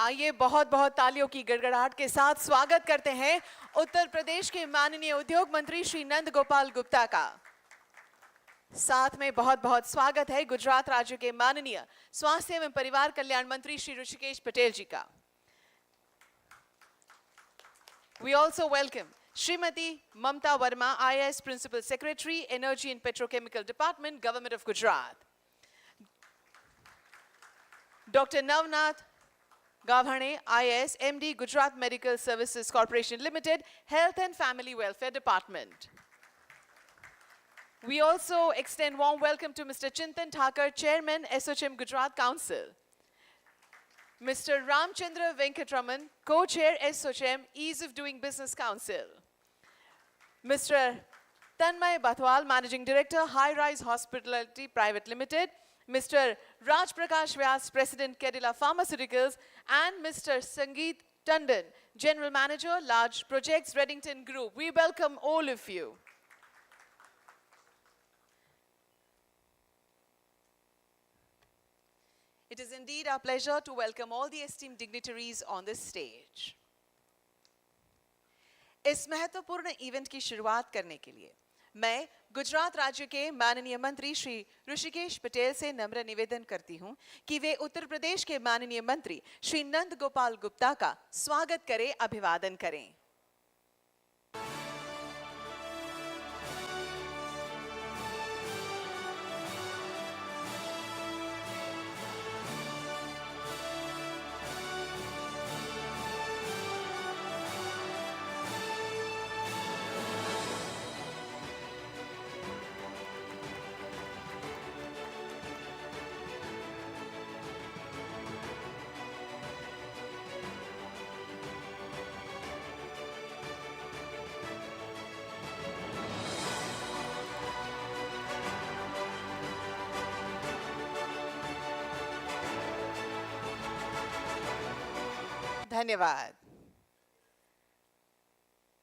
आइए बहुत बहुत तालियों की गड़गड़ाहट के साथ स्वागत करते हैं उत्तर प्रदेश के माननीय उद्योग मंत्री श्री नंद गोपाल गुप्ता का। साथ में बहुत बहुत स्वागत है गुजरात राज्य के माननीय स्वास्थ्य एवं परिवार कल्याण मंत्री श्री ऋषिकेश पटेल जी का। We also welcome Srimati Mamta Verma, IAS Principal Secretary, Energy and Petrochemical Department, Government of Gujarat. Dr. Navnath Gavhane, IAS, MD, Gujarat Medical Services Corporation Limited, Health and Family Welfare Department. We also extend warm welcome to Mr. Chintan Thakur, Chairman, SOCHM Gujarat Council. Mr. Ramchandra Venkatraman, Co-Chair, SOCHM, Ease of Doing Business Council. Mr. Tanmay Bathwal, Managing Director, High Rise Hospitality Private Limited. Mr. Raj Prakash Vyas, President, Kedila Pharmaceuticals, and Mr. Sangeet Tandon, General Manager, Large Projects, Reddington Group. We welcome all of you. It is indeed our pleasure to welcome all the esteemed dignitaries on this stage. इस महत्वपूर्ण event की शुरुआत करने के लिए मैं गुजरात राज्य के माननीय मंत्री श्री ऋषिकेश पटेल से नम्र निवेदन करती हूं कि वे उत्तर प्रदेश के माननीय मंत्री श्री नंद गोपाल गुप्ता का स्वागत करें, अभिवादन करें। धन्यवाद।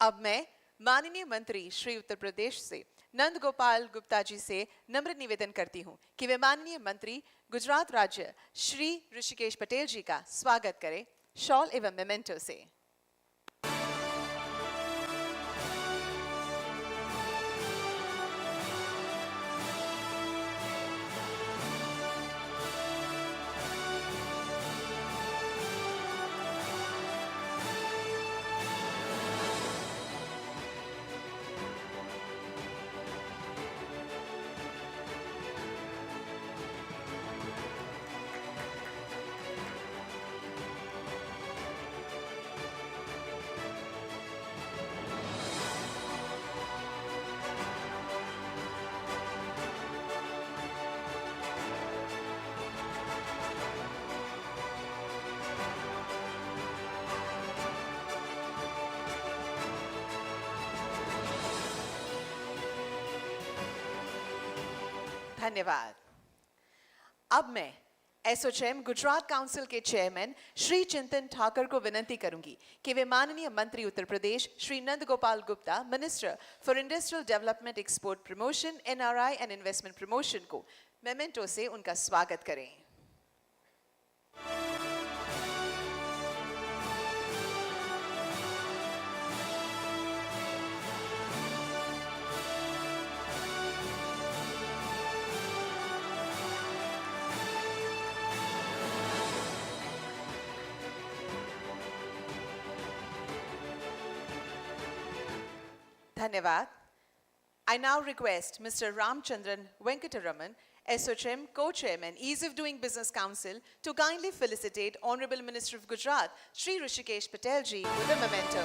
अब मैं माननीय मंत्री श्री उत्तर प्रदेश से नंद गोपाल गुप्ता जी से नम्र निवेदन करती हूं कि वे माननीय मंत्री गुजरात राज्य श्री ऋषिकेश पटेल जी का स्वागत करें शॉल एवं मेमेंटो से। धन्यवाद। अब मैं एसोचैम गुजरात काउंसिल के चेयरमैन श्री चिंतन ठाकर को विनंती करूंगी कि वे माननीय मंत्री Uttar Pradesh Shri Nand Gopal Gupta, minister for industrial development, export promotion, NRI and investment promotion को मेमेंटो से उनका स्वागत करें। धन्यवाद। I now request Mr. Ramchandran Venkataraman, SOCHM Co-Chairman, Ease of Doing Business Council, to kindly felicitate Honorable Minister of Gujarat, Shri Rishikesh Patel ji, with a memento.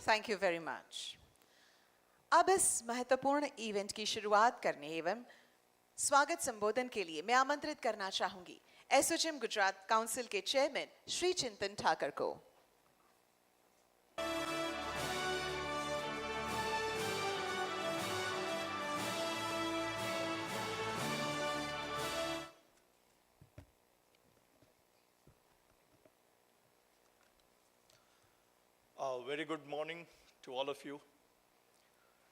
Thank you very much. अब इस महत्वपूर्ण event की शुरुआत करने एवं स्वागत संबोधन के लिए मैं आमंत्रित करना चाहूंगी एसोचैम गुजरात काउंसिल के चेयरमैन श्री चिंतन ठाकर को। Very good morning to all of you.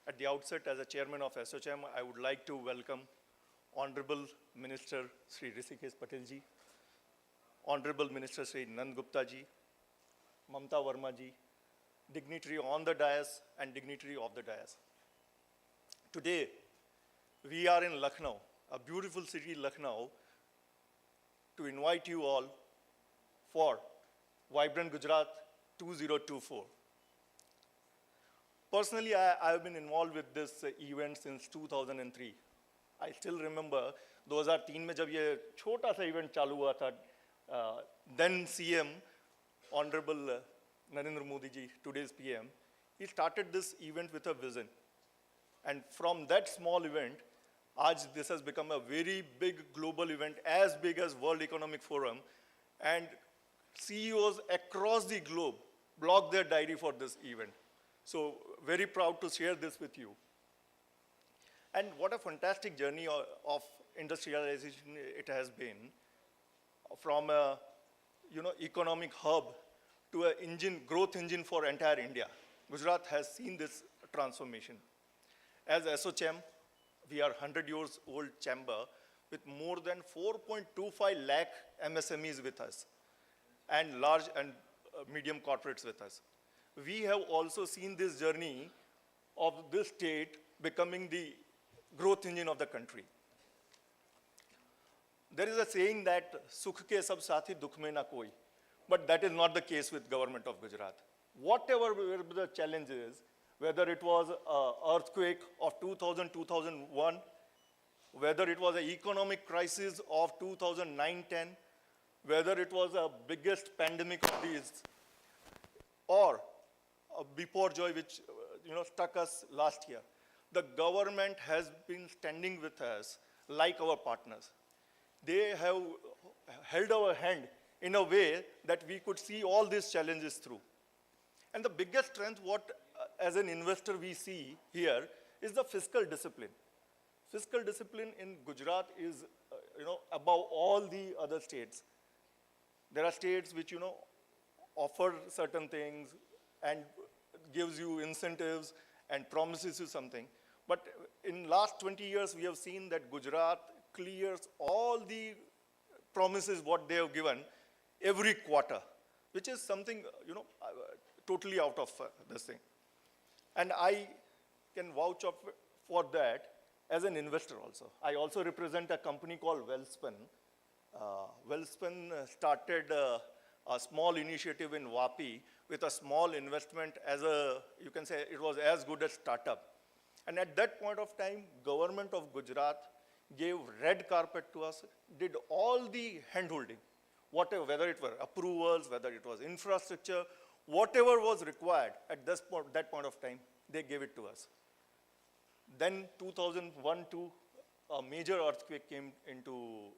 At the outset, as a chairman of SOCHM, I would like to welcome Honorable Minister Shri Rishikeshbhai Patel ji, Honorable Minister Shri Nand Gupta ji, Mamta Verma ji, dignitary on the dais and dignitary of the dais. Today, we are in Lucknow, a beautiful city, Lucknow, to invite you all for Vibrant Gujarat 2024. Personally, I have been involved with this event since 2003. I still remember 2003 में जब ये छोटा सा event चालू हुआ था, then CM, Honorable Narendra Modi ji, today's PM, he started this event with a vision. And from that small event, आज this has become a very big global event, as big as World Economic Forum, and CEOs across the globe blocked their diary for this event. So very proud to share this with you. And what a fantastic journey of industrialization it has been, from a economic hub to an engine, growth engine for entire India. Gujarat has seen this transformation. As SOCHM, we are 100 years old chamber with more than 4.25 lakh MSMEs with us and large and medium corporates with us. We have also seen this journey of this state becoming the growth engine of the country. There is a saying that Sukh ke sab sathi, dukh mein na koi. But that is not the case with government of Gujarat. Whatever were the challenges, whether it was an earthquake of 2000, 2001, whether it was an economic crisis of 2009-10, whether it was a biggest pandemic of these, or a Biporjoy which struck us last year, the government has been standing with us like our partners. They have held our hand in a way that we could see all these challenges through. And the biggest strength, what as an investor we see here, is the fiscal discipline. Fiscal discipline in Gujarat is, above all the other states. There are states which, offer certain things and gives you incentives and promises you something. But in last 20 years, we have seen that Gujarat clears all the promises what they have given every quarter, which is something, totally out of this thing. And I can vouch for that as an investor also. I also represent a company called Wellspun. Wellspun started a small initiative in Vapi with a small investment as you can say it was as good as startup. And at that point of time, government of Gujarat gave red carpet to us, did all the hand-holding, whatever, whether it were approvals, whether it was infrastructure, whatever was required at that point of time, they gave it to us. Then 2001-2, a major earthquake came into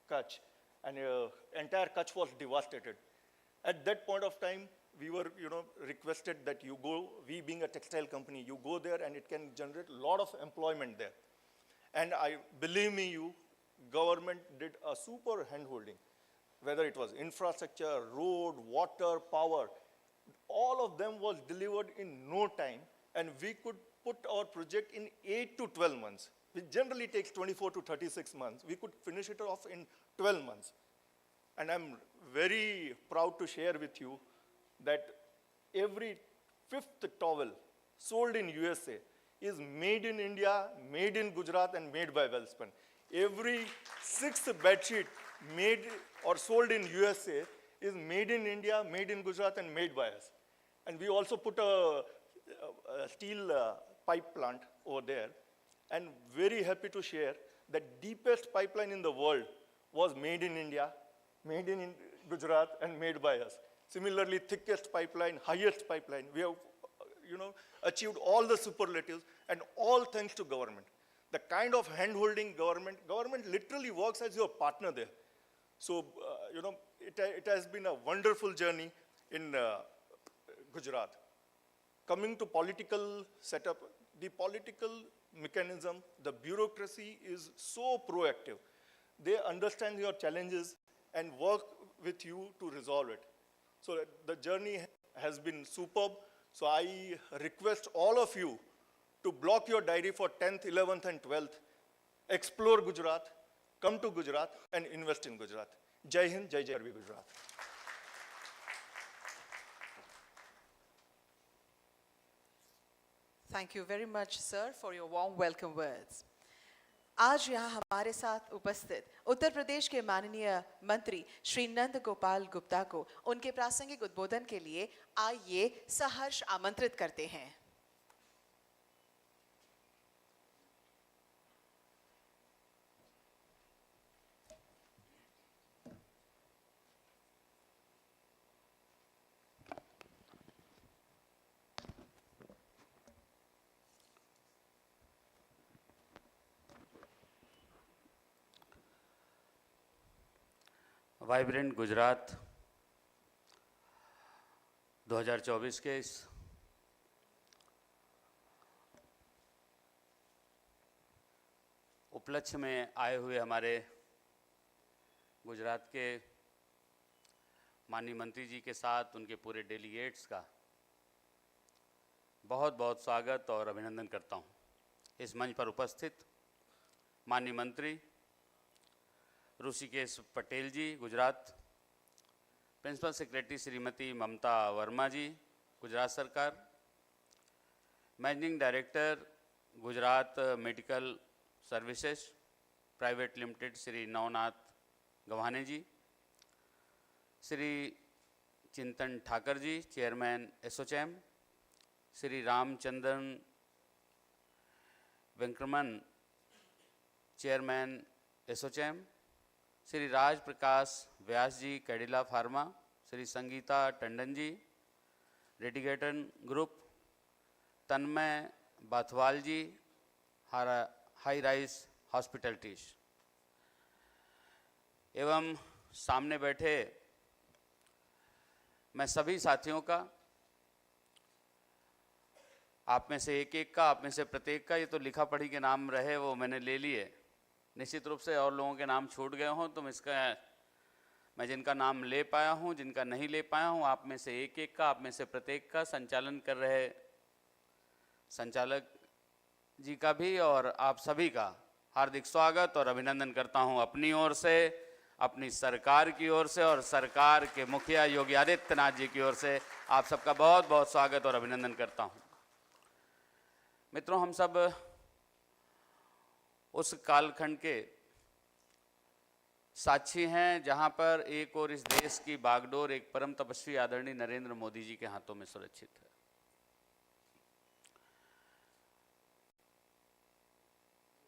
Kutch, and entire Kutch was devastated. At that point of time, we were requested that you go, we being a textile company, you go there and it can generate a lot of employment there. And believe me, government did a super hand-holding, whether it was infrastructure, road, water, power, all of them was delivered in no time, and we could put our project in 8 to 12 months, which generally takes 24 to 36 months. We could finish it off in 12 months. And I'm very proud to share with you that every 5th towel sold in USA is made in India, made in Gujarat, and made by Wellspun. Every 6th bedsheet made or sold in USA is made in India, made in Gujarat, and made by us. And we also put a steel pipe plant over there. And very happy to share that deepest pipeline in the world was made in India, made in Gujarat, and made by us. Similarly, thickest pipeline, highest pipeline. We have, achieved all the superlatives, and all thanks to government. The kind of hand-holding government literally works as your partner there. So, it has been a wonderful journey in Gujarat. Coming to political setup, the political mechanism, the bureaucracy is so proactive. They understand your challenges and work with you to resolve it. So the journey has been superb. So I request all of you to block your diary for 10th, 11th and 12th. Explore Gujarat, come to Gujarat and invest in Gujarat. Jai Hind, Jai Jai Gujarat. Thank you very much, sir, for your warm welcome words. आज यहाँ हमारे साथ उपस्थित उत्तर प्रदेश के माननीय मंत्री श्री नंद गोपाल गुप्ता को उनके प्रासंगिक उद्बोधन के लिए आइए सहर्ष आमंत्रित करते हैं। वाइब्रेंट गुजरात 2024 के इस उपलक्ष्य में आए हुए हमारे गुजरात के माननीय मंत्री जी के साथ उनके पूरे डेलीगेट्स का बहुत बहुत स्वागत और अभिनंदन करता हूं। इस मंच पर उपस्थित माननीय मंत्री ऋषिकेश पटेल जी गुजरात, प्रिंसिपल सेक्रेटरी श्रीमती ममता वर्मा जी गुजरात सरकार, managing director Gujarat medical services private limited Shri Navnath Gawane ji, Shri Chintan Thakar ji chairman ASSOCHAM, Shri Ramachandran Venkataraman chairman ASSOCHAM, Shri Raj Prakash Vyas ji Cadila pharma, Shri Sangeeta Tandon ji रेडिगेटन group, Tanmay Bathwal ji high rise hospitalities एवं सामने बैठे मैं सभी साथियों का, आप में से एक एक का, आप में से प्रत्येक का, ये तो लिखा पढ़ी के नाम रहे वो मैंने ले लिए, निश्चित रूप से और लोगों के नाम छूट गए हों तो इसका मैं जिनका नाम ले पाया हूं, जिनका नहीं ले पाया हूं, आप में से एक एक का, आप में से प्रत्येक का, संचालन कर रहे संचालक जी का भी और आप सभी का हार्दिक स्वागत और अभिनंदन करता हूं अपनी ओर से, अपनी सरकार की ओर से और सरकार के मुखिया योगी आदित्यनाथ जी की ओर से आप सबका बहुत बहुत स्वागत और अभिनंदन करता हूं। मित्रों, हम सब उस कालखंड के साक्षी हैं जहां पर एक और इस देश की बागडोर एक परम तपस्वी आदरणीय नरेंद्र मोदी जी के हाथों में सुरक्षित है।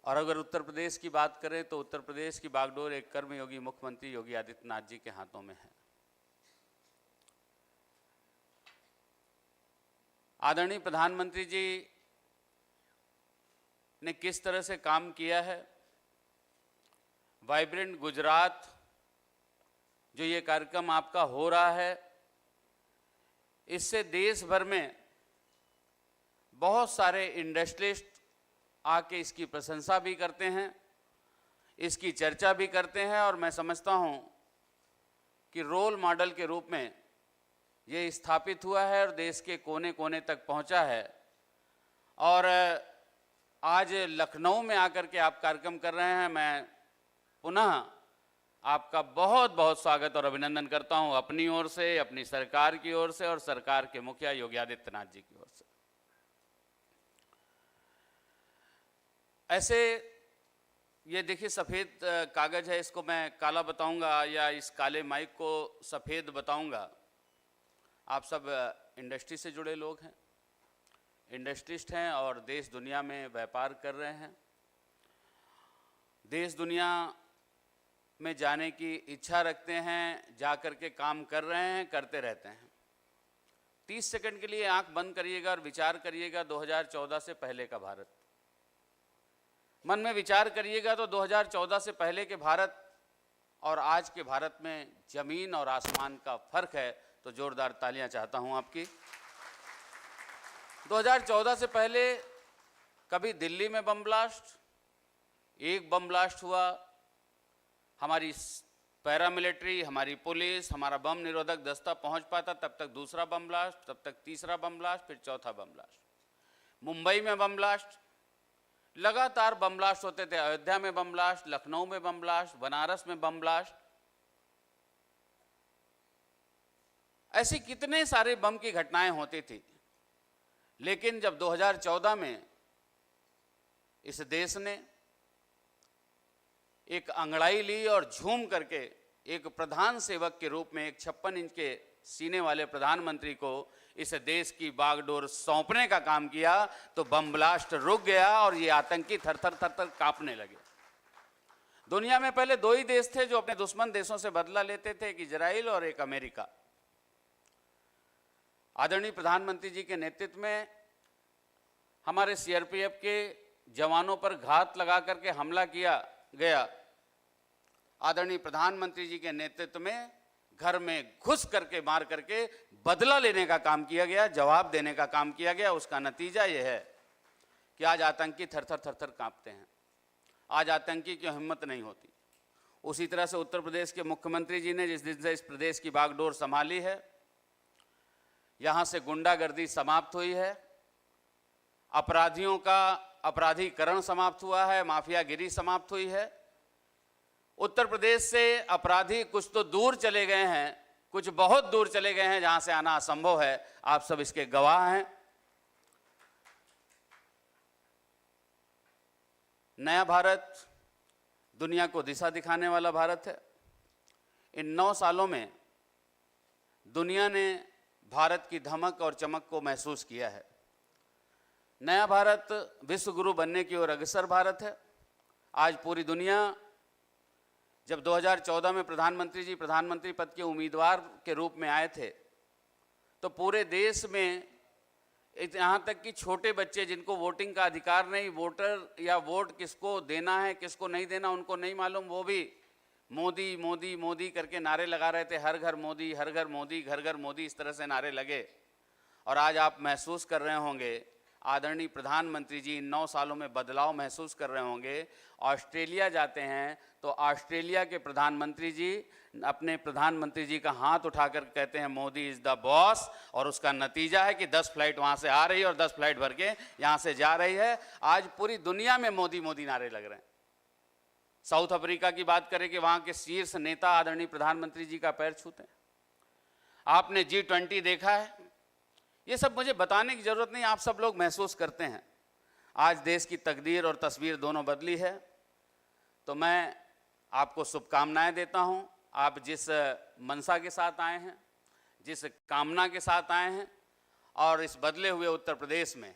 और अगर उत्तर प्रदेश की बात करें तो उत्तर प्रदेश की बागडोर एक कर्मयोगी मुख्यमंत्री योगी आदित्यनाथ जी के हाथों में है। आदरणीय प्रधानमंत्री जी ने किस तरह से काम किया है, वाइब्रेंट गुजरात जो ये कार्यक्रम आपका हो रहा है, इससे देश भर में बहुत सारे इंडस्ट्रियलिस्ट आके इसकी प्रशंसा भी करते हैं, इसकी चर्चा भी करते हैं और मैं समझता हूं कि रोल मॉडल के रूप में ये स्थापित हुआ है और देश के कोने कोने तक पहुंचा है। और आज लखनऊ में आकर के आप कार्यक्रम कर रहे हैं, मैं पुनः आपका बहुत बहुत स्वागत और अभिनंदन करता हूं अपनी ओर से, अपनी सरकार की ओर से और सरकार के मुखिया योगी आदित्यनाथ जी की ओर से। ऐसे ये देखिए सफ़ेद कागज़ है, इसको मैं काला बताऊंगा या इस काले माइक को सफ़ेद बताऊंगा। आप सब इंडस्ट्री से जुड़े लोग हैं, इंडस्ट्रिस्ट हैं और देश दुनिया में व्यापार कर रहे हैं, देश दुनिया में जाने की इच्छा रखते हैं, जा कर के काम कर रहे हैं, करते रहते हैं। 30 सेकंड के लिए आंख बंद करिएगा और विचार करिएगा 2014 से पहले का भारत। मन में विचार करिएगा तो 2014 से पहले के भारत और आज के भारत में जमीन और आसमान का फर्क है। तो जोरदार तालियां चाहता हूं आपकी। 2014 से पहले कभी दिल्ली में बम ब्लास्ट, एक बम ब्लास्ट हुआ, हमारी पैरामिलिट्री, हमारी पुलिस, हमारा बम निरोधक दस्ता पहुंच पाता, तब तक दूसरा बम ब्लास्ट, तब तक तीसरा बम ब्लास्ट, फिर चौथा बम ब्लास्ट। मुंबई में बम ब्लास्ट, लगातार बम ब्लास्ट होते थे। अयोध्या में बम ब्लास्ट, लखनऊ में बम ब्लास्ट, बनारस में बम ब्लास्ट। ऐसी कितने सारे बम की घटनाएं होती थी। लेकिन जब 2014 में इस देश ने एक अंगड़ाई ली और झूम करके एक प्रधान सेवक के रूप में एक 56 इंच के सीने वाले प्रधानमंत्री को इस देश की बागडोर सौंपने का काम किया, तो बम ब्लास्ट रुक गया और ये आतंकी थर थर थर थर कांपने लगे। दुनिया में पहले दो ही देश थे जो अपने दुश्मन देशों से बदला लेते थे, एक इजराइल और एक अमेरिका। आदरणीय प्रधानमंत्री जी के नेतृत्व में हमारे सीआरपीएफ के जवानों पर घात लगा करके हमला किया गया। आदरणीय प्रधानमंत्री जी के नेतृत्व में घर में घुस करके मार करके बदला लेने का काम किया गया, जवाब देने का काम किया गया। उसका नतीजा यह है कि आज आतंकी थर थर थर थर कांपते हैं। आज आतंकी की हिम्मत नहीं होती। उसी तरह से उत्तर प्रदेश के मुख्यमंत्री जी ने जिस दिन से इस प्रदेश की बागडोर संभाली है, यहां से गुंडागर्दी समाप्त हुई है, अपराधियों का अपराधीकरण समाप्त हुआ है, माफियागिरी समाप्त हुई है। उत्तर प्रदेश से अपराधी कुछ तो दूर चले गए हैं, कुछ बहुत दूर चले गए हैं, जहां से आना असंभव है। आप सब इसके गवाह हैं। नया भारत दुनिया को दिशा दिखाने वाला भारत है। इन 9 सालों में दुनिया ने भारत की धमक और चमक को महसूस किया है। नया भारत विश्व गुरु बनने की ओर अग्रसर भारत है। आज पूरी दुनिया, जब 2014 में प्रधानमंत्री जी प्रधानमंत्री पद के उम्मीदवार के रूप में आए थे, तो पूरे देश में यहाँ तक कि छोटे बच्चे जिनको वोटिंग का अधिकार नहीं, वोटर या वोट किसको देना है किसको नहीं देना उनको नहीं मालूम, वो भी मोदी मोदी मोदी करके नारे लगा रहे थे। हर घर मोदी, हर घर मोदी, घर घर मोदी, इस तरह से नारे लगे। और आज आप महसूस कर रहे होंगे, आदरणीय प्रधानमंत्री जी इन 9 सालों में बदलाव महसूस कर रहे होंगे। ऑस्ट्रेलिया जाते हैं तो ऑस्ट्रेलिया के प्रधानमंत्री जी अपने प्रधानमंत्री जी का हाथ उठाकर कहते हैं मोदी इज द बॉस, और उसका नतीजा है कि 10 फ्लाइट वहां से आ रही है और 10 फ्लाइट भर के यहां से जा रही है। आज पूरी दुनिया में मोदी मोदी नारे लग रहे हैं। साउथ अफ्रीका की बात करें कि वहां के शीर्ष नेता आदरणीय प्रधानमंत्री जी का पैर छूते हैं। आपने G20 देखा है। ये सब मुझे बताने की जरूरत नहीं, आप सब लोग महसूस करते हैं। आज देश की तकदीर और तस्वीर दोनों बदली है। तो मैं आपको शुभकामनाएं देता हूं। आप जिस मनसा के साथ आए हैं, जिस कामना के साथ आए हैं, और इस बदले हुए उत्तर प्रदेश में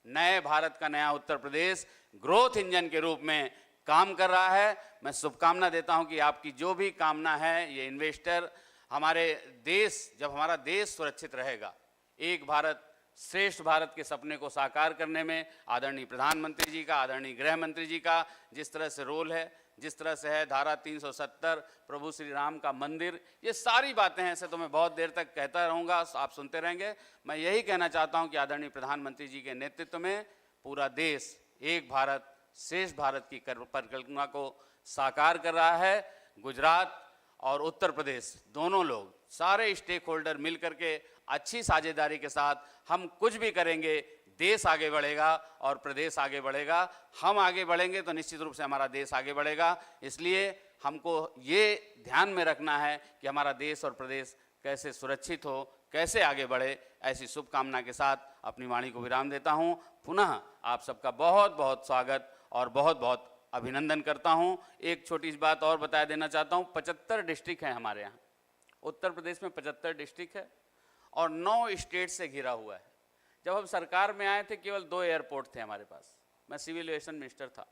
नए भारत का नया उत्तर प्रदेश ग्रोथ इंजन के रूप में काम कर रहा है। मैं शुभकामना देता हूं कि आपकी जो भी कामना है, ये इन्वेस्टर, हमारे देश, जब हमारा देश सुरक्षित रहेगा, एक भारत श्रेष्ठ भारत के सपने को साकार करने में आदरणीय प्रधानमंत्री जी का, आदरणीय गृह मंत्री जी का जिस तरह से रोल है, जिस तरह से है धारा 370, प्रभु श्री राम का मंदिर, ये सारी बातें हैं। ऐसे तो मैं बहुत देर तक कहता रहूँगा, आप सुनते रहेंगे। मैं यही कहना चाहता हूँ कि आदरणीय प्रधानमंत्री जी के नेतृत्व में पूरा देश एक भारत श्रेष्ठ भारत की परिकल्पना को साकार कर रहा है। गुजरात और उत्तर प्रदेश दोनों लोग, सारे स्टेक होल्डर मिल करके अच्छी साझेदारी के साथ हम कुछ भी करेंगे, देश आगे बढ़ेगा और प्रदेश आगे बढ़ेगा। हम आगे बढ़ेंगे तो निश्चित रूप से हमारा देश आगे बढ़ेगा। इसलिए हमको ये ध्यान में रखना है कि हमारा देश और प्रदेश कैसे सुरक्षित हो, कैसे आगे बढ़े। ऐसी शुभकामना के साथ अपनी वाणी को विराम देता हूं। पुनः आप सबका बहुत बहुत स्वागत और बहुत बहुत अभिनंदन करता हूं। एक छोटी सी बात और बता देना चाहता हूं। 75 डिस्ट्रिक्ट हैं हमारे यहाँ। उत्तर प्रदेश में 75 डिस्ट्रिक्ट है और 9 स्टेट से घिरा हुआ है। जब हम सरकार में आए थे केवल 2 एयरपोर्ट थे हमारे पास। मैं सिविल एविएशन मिनिस्टर था।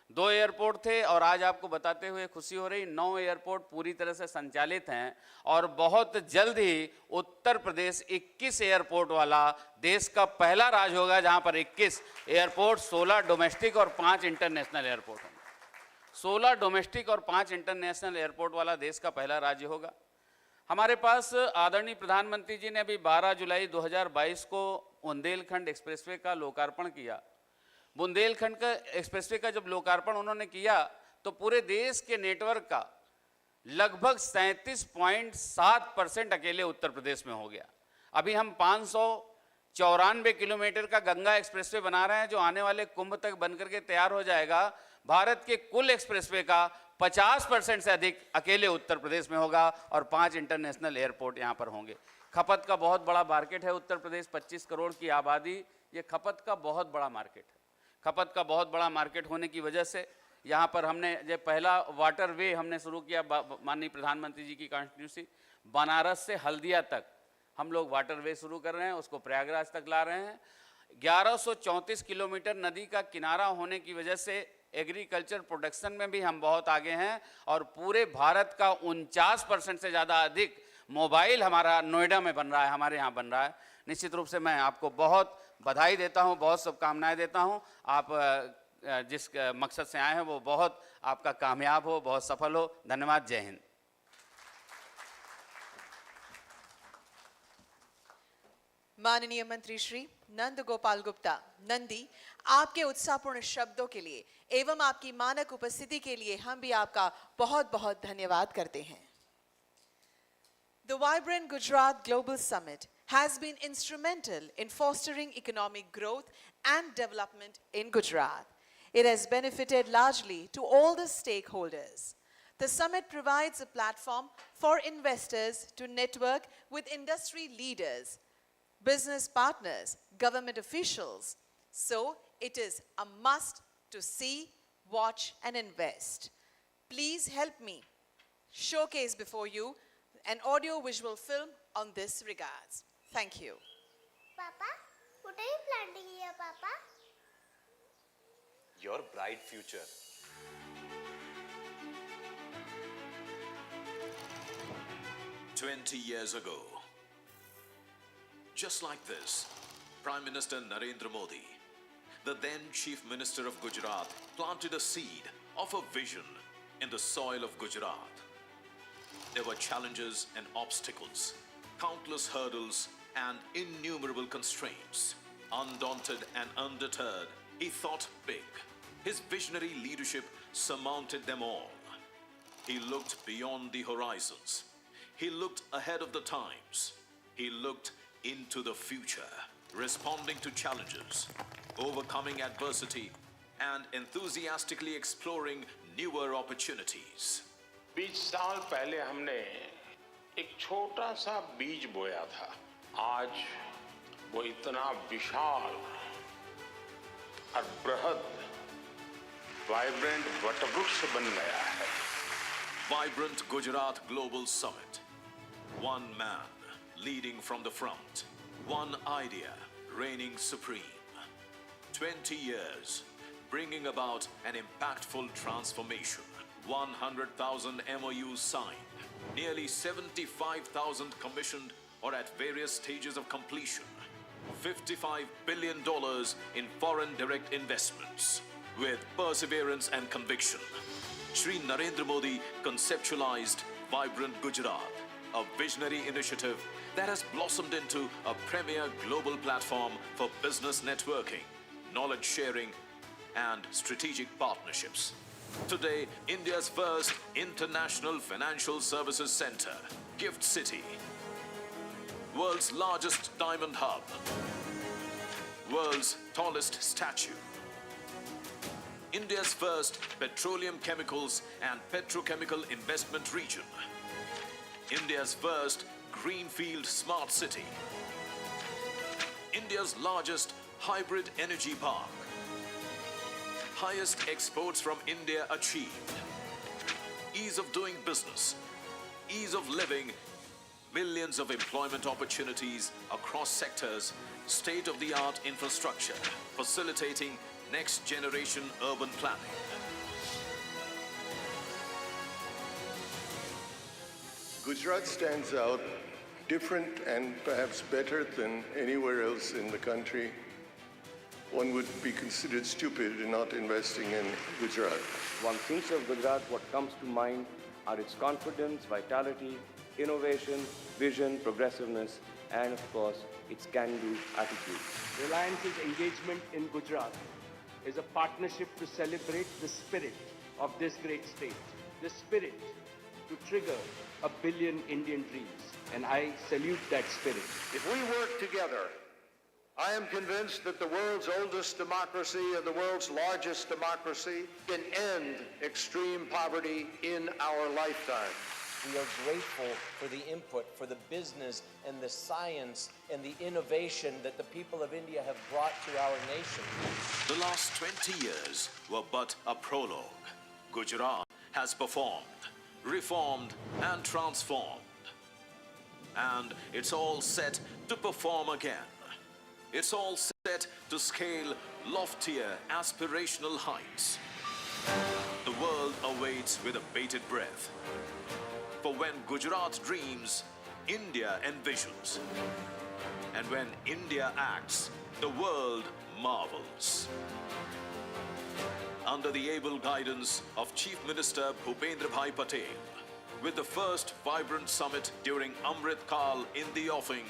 2 एयरपोर्ट थे और आज आपको बताते हुए खुशी हो रही, 9 एयरपोर्ट पूरी तरह से संचालित हैं और बहुत जल्द ही उत्तर प्रदेश 21 एयरपोर्ट वाला देश का पहला राज्य होगा, जहां पर 21 एयरपोर्ट, 16 डोमेस्टिक और 5 इंटरनेशनल एयरपोर्ट होंगे। 16 डोमेस्टिक और 5 इंटरनेशनल एयरपोर्ट वाला देश का पहला राज्य होगा। हमारे पास आदरणीय प्रधानमंत्री जी ने अभी 12 जुलाई 2022 को बुंदेलखंड एक्सप्रेसवे का लोकार्पण किया। बुंदेलखंड का एक्सप्रेसवे का जब लोकार्पण उन्होंने किया तो पूरे देश के नेटवर्क का लगभग 37.7% अकेले उत्तर प्रदेश में हो गया। अभी हम 594 किलोमीटर का गंगा एक्सप्रेसवे बना रहे हैं, जो आने वाले कुंभ तक बनकर के तैयार हो जाएगा। भारत के कुल एक्सप्रेसवे का 50% से अधिक अकेले उत्तर प्रदेश में होगा और 5 इंटरनेशनल एयरपोर्ट यहाँ पर होंगे। खपत का बहुत बड़ा मार्केट है उत्तर प्रदेश, 25 करोड़ की आबादी, ये खपत का बहुत बड़ा मार्केट है। खपत का बहुत बड़ा मार्केट होने की वजह से यहाँ पर हमने जो पहला वाटर वे हमने शुरू किया, माननीय प्रधानमंत्री जी की कॉन्स्टिट्यूंसी, बनारस से हल्दिया तक हम लोग वाटर वे शुरू कर रहे हैं, उसको प्रयागराज तक ला रहे हैं। 1134 किलोमीटर नदी का किनारा होने की वजह से एग्रीकल्चर प्रोडक्शन में भी हम बहुत आगे हैं और पूरे भारत का 49% से ज़्यादा अधिक मोबाइल हमारा नोएडा में बन रहा है, हमारे यहाँ बन रहा है। निश्चित रूप से मैं आपको बहुत बधाई देता हूँ, बहुत शुभकामनाएं देता हूँ। आप जिस मकसद से आए हैं वो बहुत आपका कामयाब हो, बहुत सफल हो। धन्यवाद। जय हिंद। माननीय मंत्री श्री नंद गोपाल गुप्ता नंदी, आपके उत्साहपूर्ण शब्दों के लिए एवं आपकी मानक उपस्थिति के लिए हम भी आपका बहुत बहुत धन्यवाद करते हैं। The Vibrant Gujarat Global Summit has been instrumental in fostering economic growth and development in Gujarat. It has benefited largely to all the stakeholders. The summit provides a platform for investors to network with industry leaders, business partners, government officials. So it is a must to see, watch, and invest. Please help me showcase before you an audio-visual film on this regards. Thank you. Papa, what are you planting here, Papa? Your bright future. "20 years ago, just like this, Prime Minister Narendra Modi, the then Chief Minister of Gujarat, planted a seed of a vision in the soil of Gujarat. There were challenges and obstacles, countless hurdles and innumerable constraints. Undaunted and undeterred, he thought big. His visionary leadership surmounted them all. He looked beyond the horizons. He looked ahead of the times. He looked into the future, responding to challenges, overcoming adversity, and enthusiastically exploring newer opportunities. 20 साल पहले हमने एक छोटा सा बीज बोया था। आज वो इतना विशाल और बृहद वाइब्रेंट वटवृक्ष बन गया है। Vibrant Gujarat Global Summit. One man leading from the front. One idea reigning supreme. 20 years bringing about an impactful transformation. 100,000 MOUs signed. Nearly 75,000 commissioned or at various stages of completion. $55 billion in foreign direct investments. With perseverance and conviction, Shri Narendra Modi conceptualized Vibrant Gujarat, a visionary initiative that has blossomed into a premier global platform for business networking, knowledge sharing, and strategic partnerships. Today, India's first international financial services center, Gift City. World's largest diamond hub. World's tallest statue. India's first petroleum chemicals and petrochemical investment region. India's first greenfield smart city. India's largest hybrid energy park. Highest exports from India achieved. Ease of doing business. Ease of living. Millions of employment opportunities across sectors. State-of-the-art infrastructure. Facilitating next generation urban planning. Gujarat stands out different and perhaps better than anywhere else in the country. One would be considered stupid in not investing in Gujarat. One thinks of Gujarat, what comes to mind are its confidence, vitality, innovation, vision, progressiveness, and of course, its can-do attitude. Reliance's engagement in Gujarat is a partnership to celebrate the spirit of this great state. The spirit to trigger 1 billion Indian dreams. And I salute that spirit. If we work together, I am convinced that the world's oldest democracy and the world's largest democracy can end extreme poverty in our lifetime. We are grateful for the input, for the business and the science and the innovation that the people of India have brought to our nation. The last 20 years were but a prologue. Gujarat has performed, reformed, and transformed. And it's all set to perform again. It's all set to scale loftier aspirational heights. The world awaits with a bated breath. For when Gujarat dreams, India envisions. And when India acts, the world marvels. Under the able guidance of Chief Minister Bhupendrabhai Patel, with the first vibrant summit during Amrit Kal in the offing,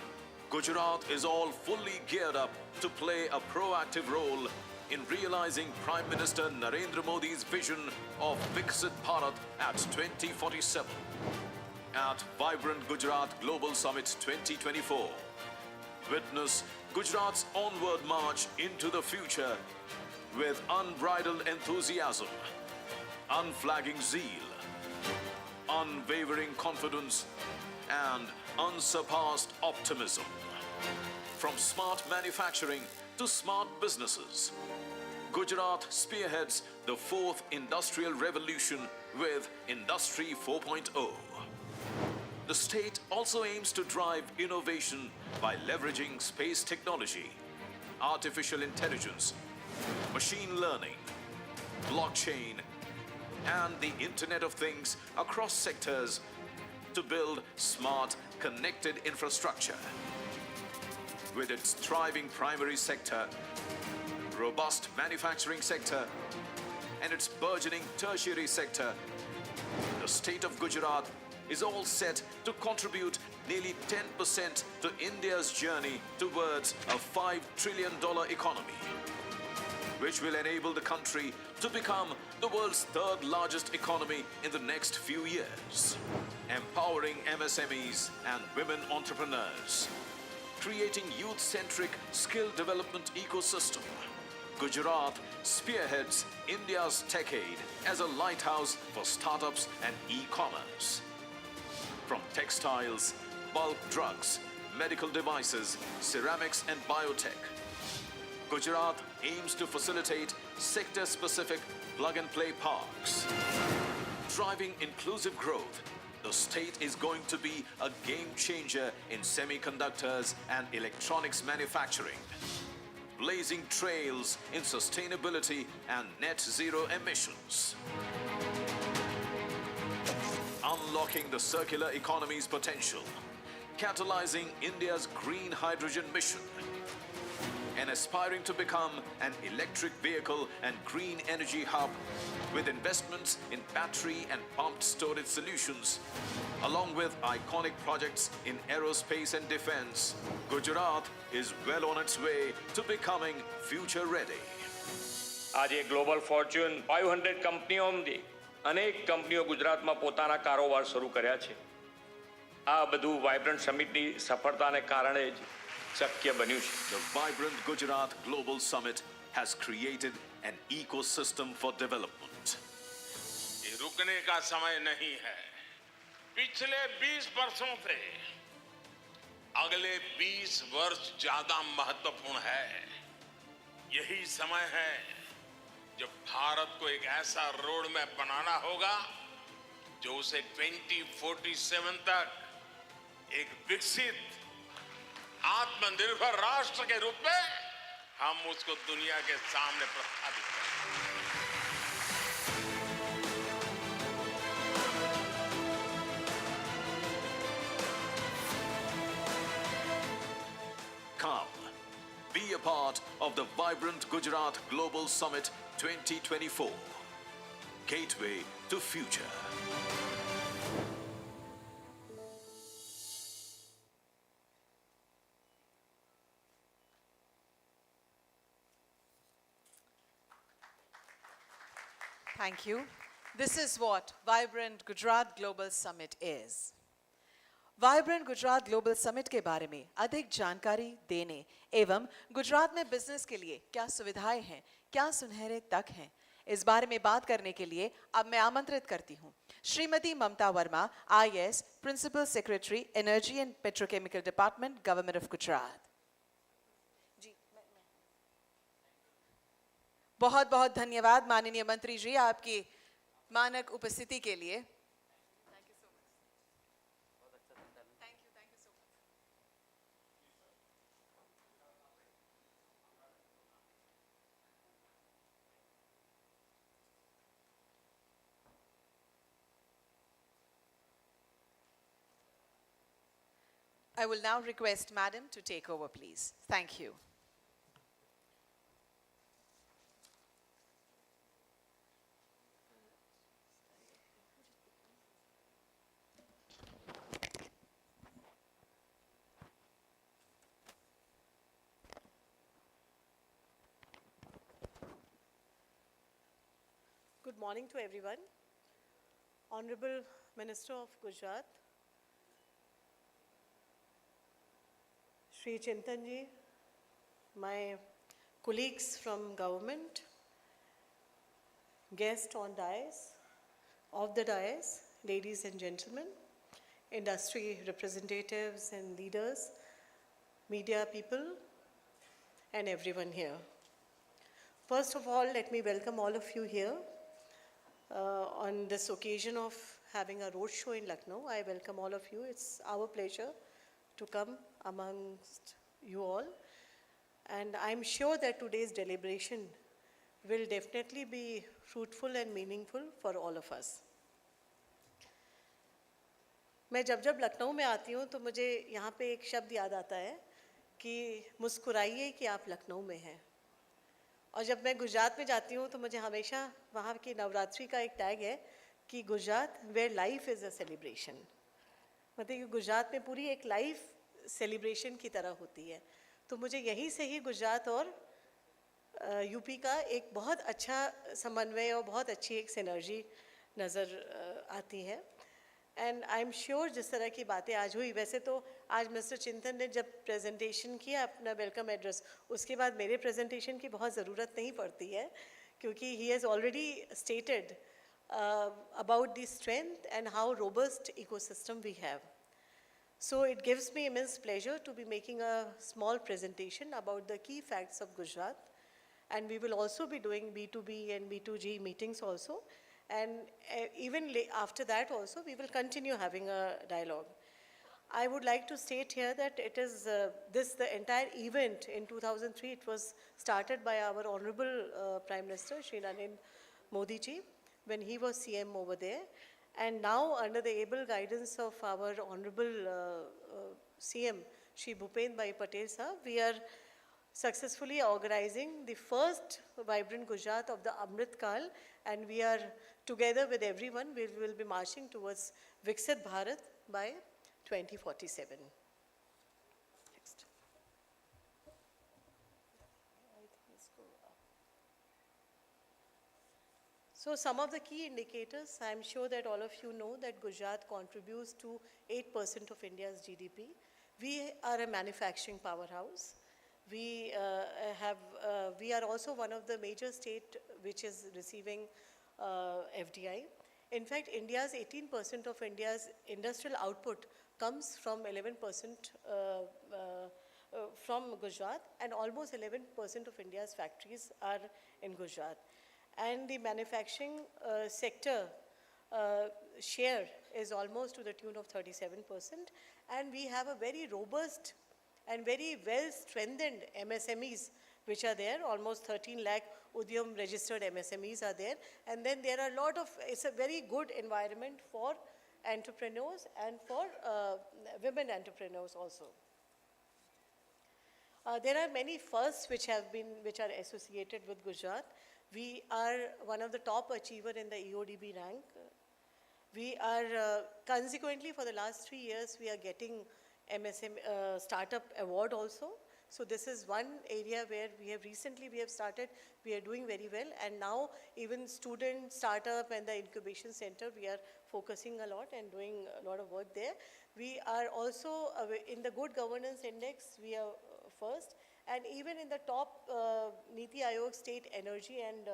Gujarat is all fully geared up to play a proactive role in realizing Prime Minister Narendra Modi's vision of Viksit Bharat at 2047. At Vibrant Gujarat Global Summit 2024, witness Gujarat's onward march into the future with unbridled enthusiasm, unflagging zeal, unwavering confidence, and unsurpassed optimism. From smart manufacturing to smart businesses, Gujarat spearheads the fourth industrial revolution with Industry 4.0. The state also aims to drive innovation by leveraging space technology, artificial intelligence, machine learning, blockchain, and the Internet of Things across sectors to build smart, connected infrastructure. With its thriving primary sector, robust manufacturing sector, and its burgeoning tertiary sector, the state of Gujarat is all set to contribute nearly 10% to India's journey towards a $5 trillion economy, which will enable the country to become the world's third largest economy in the next few years, empowering MSMEs and women entrepreneurs, creating youth-centric skill development ecosystem. Gujarat spearheads India's decade as a lighthouse for startups and e-commerce. From textiles, bulk drugs, medical devices, ceramics and biotech, Gujarat aims to facilitate sector-specific plug-and-play parks. Driving inclusive growth, the state is going to be a game changer in semiconductors and electronics manufacturing, blazing trails in sustainability and net zero emissions, unlocking the circular economy's potential, catalyzing India's green hydrogen mission, and aspiring to become an electric vehicle and green energy hub with investments in battery and pumped storage solutions, along with iconic projects in aerospace and defense. Gujarat is well on its way to becoming future ready. આજે global Fortune 500 કંપનીઓમાંથી અનેક કંપનીઓ ગુજરાતમાં પોતાના કારોબાર શરૂ કર્યા છે. આ બધું વાઇબ્રન્ટ સમિટની સફળતાને કારણે જ શક્ય બન્યું છે. The Vibrant Gujarat Global Summit has created an ecosystem for development. ये रुकने का समय नहीं है. पिछले 20 वर्षों से अगले 20 वर्ष ज्यादा महत्वपूर्ण है. यही समय है जब भारत को एक ऐसा रोड मैप बनाना होगा जो उसे 2047 तक एक विकसित आत्मनिर्भर राष्ट्र के रूप में हम उसको दुनिया के सामने प्रस्थापित करें. Come, be a part of the Vibrant Gujarat Global Summit 2024. Gateway to future. Thank you. This is what Vibrant Gujarat Global Summit is. Vibrant Gujarat global summit के बारे में अधिक जानकारी देने एवं गुजरात में बिजनेस के लिए क्या सुविधाएं हैं, क्या सुनहरे तक हैं, इस बारे में बात करने के लिए अब मैं आमंत्रित करती हूं Shrimati Mamata Verma, IAS, principal secretary, energy and petrochemical department, government of Gujarat. जी, बहुत बहुत धन्यवाद माननीय मंत्री जी आपकी मानक उपस्थिति के लिए। I will now request Madam to take over, please. Thank you. Good morning to everyone. Honorable Minister of Gujarat, Shri Chintanji, my colleagues from government, guests on dais, off the dais, ladies and gentlemen, industry representatives and leaders, media people, and everyone here. First of all, let me welcome all of you here on this occasion of having a roadshow in Lucknow. I welcome all of you. It's our pleasure to come amongst you all. And I'm sure that today's deliberation will definitely be fruitful and meaningful for all of us. मैं जब लखनऊ में आती हूँ तो मुझे यहाँ पे एक शब्द याद आता है कि मुस्कुराइए कि आप लखनऊ में हैं। और जब मैं गुजरात में जाती हूँ तो मुझे हमेशा वहाँ की नवरात्रि का एक टैग है कि Gujarat where life is a celebration. मतलब कि गुजरात में पूरी एक लाइफ सेलिब्रेशन की तरह होती है। तो मुझे यहीं से ही गुजरात और यूपी का एक बहुत अच्छा समन्वय और बहुत अच्छी एक सिनर्जी नज़र आती है। एंड आई एम श्योर जिस तरह की बातें आज हुई, वैसे तो आज मिस्टर चिंतन ने जब प्रेजेंटेशन किया अपना वेलकम एड्रेस, उसके बाद मेरे प्रेजेंटेशन की बहुत ज़रूरत नहीं पड़ती है क्योंकि he has already stated about the strength and how robust ecosystem we have. So it gives me immense pleasure to be making a small presentation about the key facts of Gujarat, and we will also be doing B2B and B2G meetings also, and even after that also we will continue having a dialogue. I would like to state here that it is the entire event in 2003, it was started by our Honorable Prime Minister Shri Narendra Modi ji when he was CM over there, and now under the able guidance of our Honorable CM Shri Bhupendra Patel sir, we are successfully organizing the first Vibrant Gujarat of the Amrit Kal, and we are together with everyone, we will be marching towards Viksit Bharat by 2047. Next. So some of the key indicators, I am sure that all of you know that Gujarat contributes to 8% of India's GDP. We are a manufacturing powerhouse. We are also one of the major state which is receiving FDI. In fact, 18% of India's industrial output comes from 11% from Gujarat, and almost 11% of India's factories are in Gujarat. And the manufacturing sector share is almost to the tune of 37%, and we have a very robust and very well strengthened MSMEs which are there. Almost 13 lakh Udyam registered MSMEs are there, and then there are a lot of, it's a very good environment for entrepreneurs and for women entrepreneurs also. There are many firsts which are associated with Gujarat. We are one of the top achiever in the EODB rank. We are consequently for the last 3 years we are getting MSM Startup Award also. So this is one area where we have started, we are doing very well, and now even student, startup and the incubation center, we are focusing a lot and doing a lot of work there. We are also in the good governance index, we are first, and even in the top Niti Aayog state energy and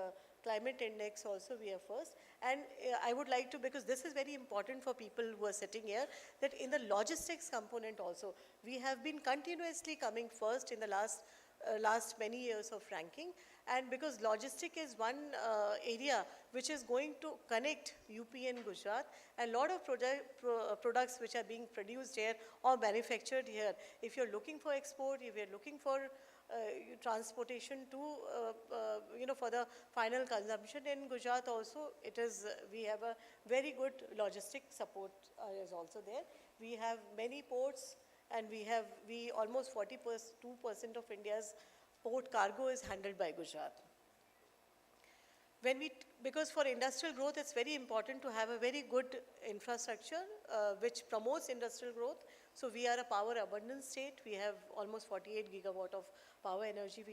climate index also we are first. And I would like to, because this is very important for people who are sitting here, that in the logistics component also, we have been continuously coming first in the last many years of ranking. And because logistic is one area which is going to connect UP and Gujarat, and a lot of products which are being produced here or manufactured here. If you're looking for export, if you're looking for transportation to, for the final consumption in Gujarat also, we have a very good logistic support is also there. We have many ports, and we almost 42% of India's port cargo is handled by Gujarat. Because for industrial growth, it's very important to have a very good infrastructure which promotes industrial growth. So we are a power abundant state. We have almost 48 gigawatt of power energy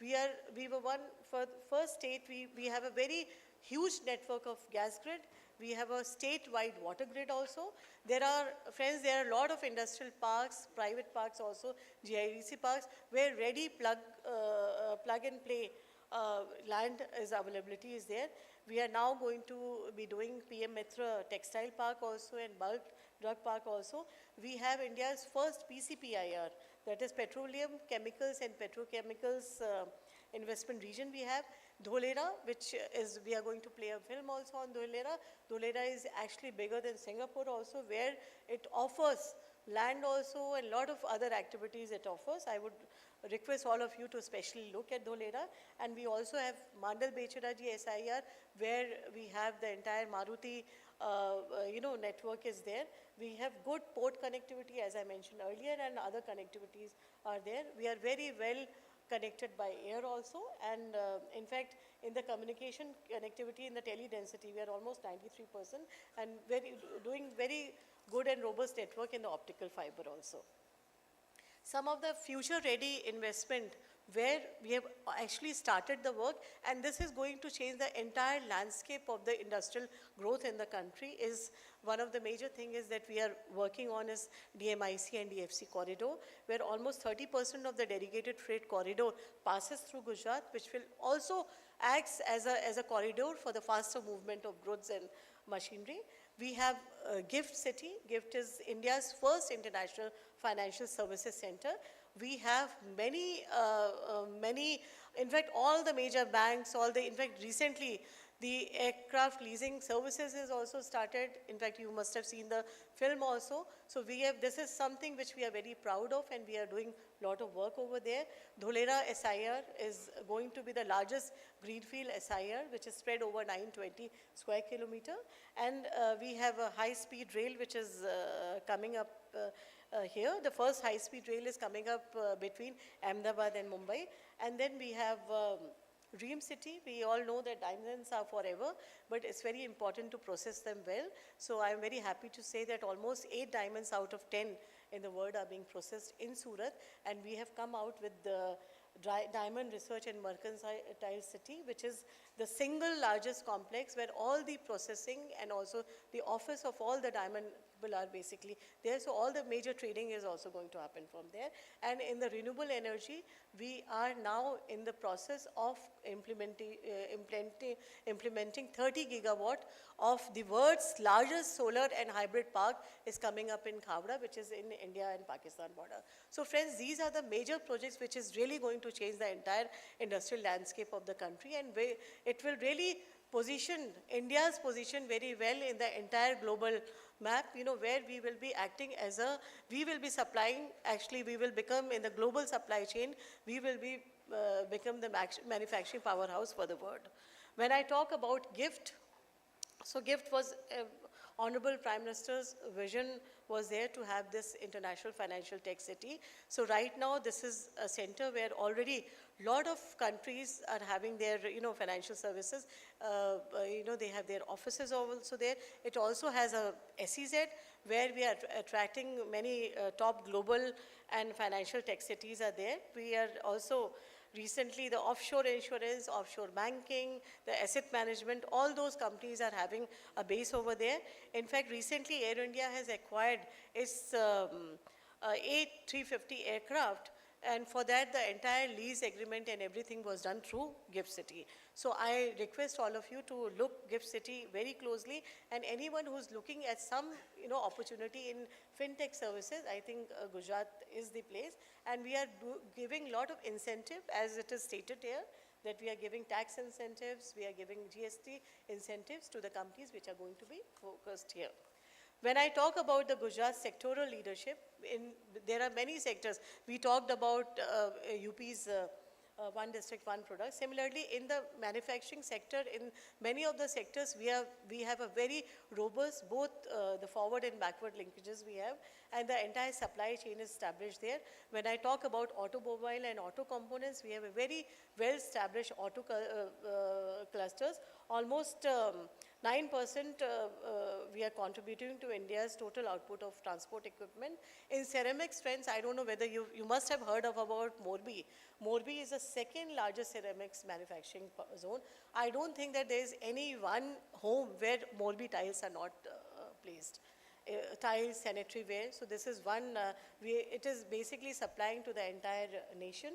we were one for first state. We have a very huge network of gas grid. We have a statewide water grid also. There are a lot of industrial parks, private parks also, GIDC parks, where ready plug and play land availability is there. We are now going to be doing PM Mitra Textile Park also and Bulk Drug Park also. We have India's first PCPIR, that is Petroleum, Chemicals and Petrochemicals Investment Region we have. Dholera, we are going to play a film also on Dholera. Dholera is actually bigger than Singapore also, where it offers land also and a lot of other activities it offers. I would request all of you to especially look at Dholera. And we also have Mandal Becharaji SIR, where we have the entire Maruti network is there. We have good port connectivity, as I mentioned earlier, and other connectivities are there. We are very well connected by air also, and in fact, in the communication connectivity, in the tele-density, we are almost 93%, and doing very good and robust network in the optical fiber also. Some of the future-ready investment where we have actually started the work, and this is going to change the entire landscape of the industrial growth in the country, is one of the major things is that we are working on is DMIC and DFC corridor, where almost 30% of the dedicated freight corridor passes through Gujarat, which will also act as a corridor for the faster movement of goods and machinery. We have GIFT City. GIFT is India's first international financial services center. We have many, in fact, all the major banks, in fact, recently, the aircraft leasing services is also started. In fact, you must have seen the film also. So this is something which we are very proud of, and we are doing a lot of work over there. Dholera SIR is going to be the largest greenfield SIR, which is spread over 920 square kilometer. And we have a high-speed rail, which is coming up here. The first high-speed rail is coming up between Ahmedabad and Mumbai. And then we have Dream City. We all know that diamonds are forever, but it's very important to process them well. So I'm very happy to say that almost 8 diamonds out of 10 in the world are being processed in Surat, and we have come out with the Diamond Research and Mercantile City, which is the single largest complex where all the processing and also the office of all the diamond people are basically there. So all the major trading is also going to happen from there. And in the renewable energy, we are now in the process of implementing 30 gigawatt of the world's largest solar and hybrid park is coming up in Khavda, which is in India and Pakistan border. So friends, these are the major projects which is really going to change the entire industrial landscape of the country, and it will really position India's position very well in the entire global map, where we will be acting as we will be supplying, actually we will become in the global supply chain, we will be become the manufacturing powerhouse for the world. When I talk about GIFT, so GIFT was Honorable Prime Minister's vision was there to have this international financial tech city. So right now this is a center where already Lot of countries are having their, financial services. They have their offices also there. It also has a SEZ where we are attracting many top global and financial tech cities are there. We are also recently the offshore insurance, offshore banking, the asset management, all those companies are having a base over there. In fact, recently Air India has acquired its A350 aircraft, and for that the entire lease agreement and everything was done through GIFT City. So I request all of you to look GIFT City very closely, and anyone who's looking at some opportunity in fintech services, I think Gujarat is the place, and we are giving lot of incentive, as it is stated here, that we are giving tax incentives, we are giving GST incentives to the companies which are going to be focused here. When I talk about the Gujarat sectoral leadership, there are many sectors. We talked about UP's one district, one product. Similarly, in the manufacturing sector, in many of the sectors, we have a very robust, both the forward and backward linkages we have, and the entire supply chain is established there. When I talk about automobile and auto components, we have a very well-established auto clusters. Almost 9% we are contributing to India's total output of transport equipment. In ceramics, friends, I don't know whether you must have heard of about Morbi. Morbi is the second largest ceramics manufacturing zone. I don't think that there is any one home where Morbi tiles are not placed. Tiles, sanitary ware. So this is one, it is basically supplying to the entire nation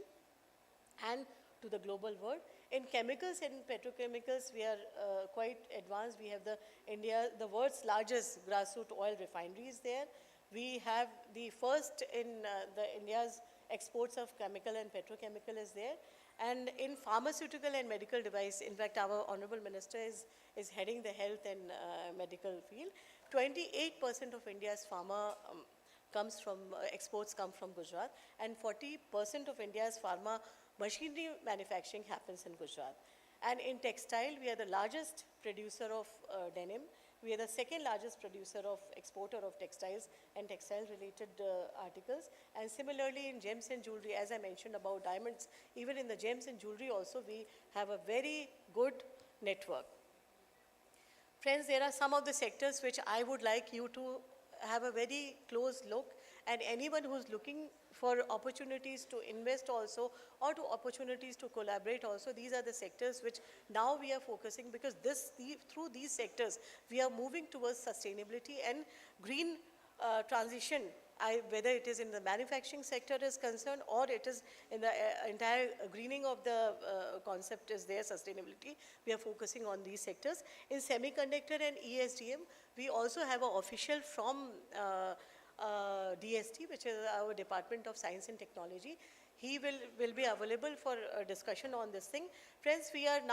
and to the global world. In chemicals and petrochemicals, we are quite advanced. We have the world's largest grassroots oil refineries there. We have the first in India's exports of chemical and petrochemical is there. And in pharmaceutical and medical device, in fact, our Honorable Minister is heading the health and medical field. 28% of India's pharma exports come from Gujarat, and 40% of India's pharma machinery manufacturing happens in Gujarat. And in textile, we are the largest producer of denim. We are the second largest producer of exporter of textiles and textile related articles. And similarly in gems and jewelry, as I mentioned about diamonds, even in the gems and jewelry also we have a very good network. Friends, there are some of the sectors which I would like you to have a very close look, and anyone who's looking for opportunities to invest also or to opportunities to collaborate also, these are the sectors which now we are focusing, because through these sectors we are moving towards sustainability and green transition. Whether it is in the manufacturing sector is concerned, or it is in the entire greening of the concept is there, sustainability, we are focusing on these sectors. In semiconductor and ESDM, we also have an official from DST, which is our Department of Science and Technology. He will be available for a discussion on this thing. Friends, we have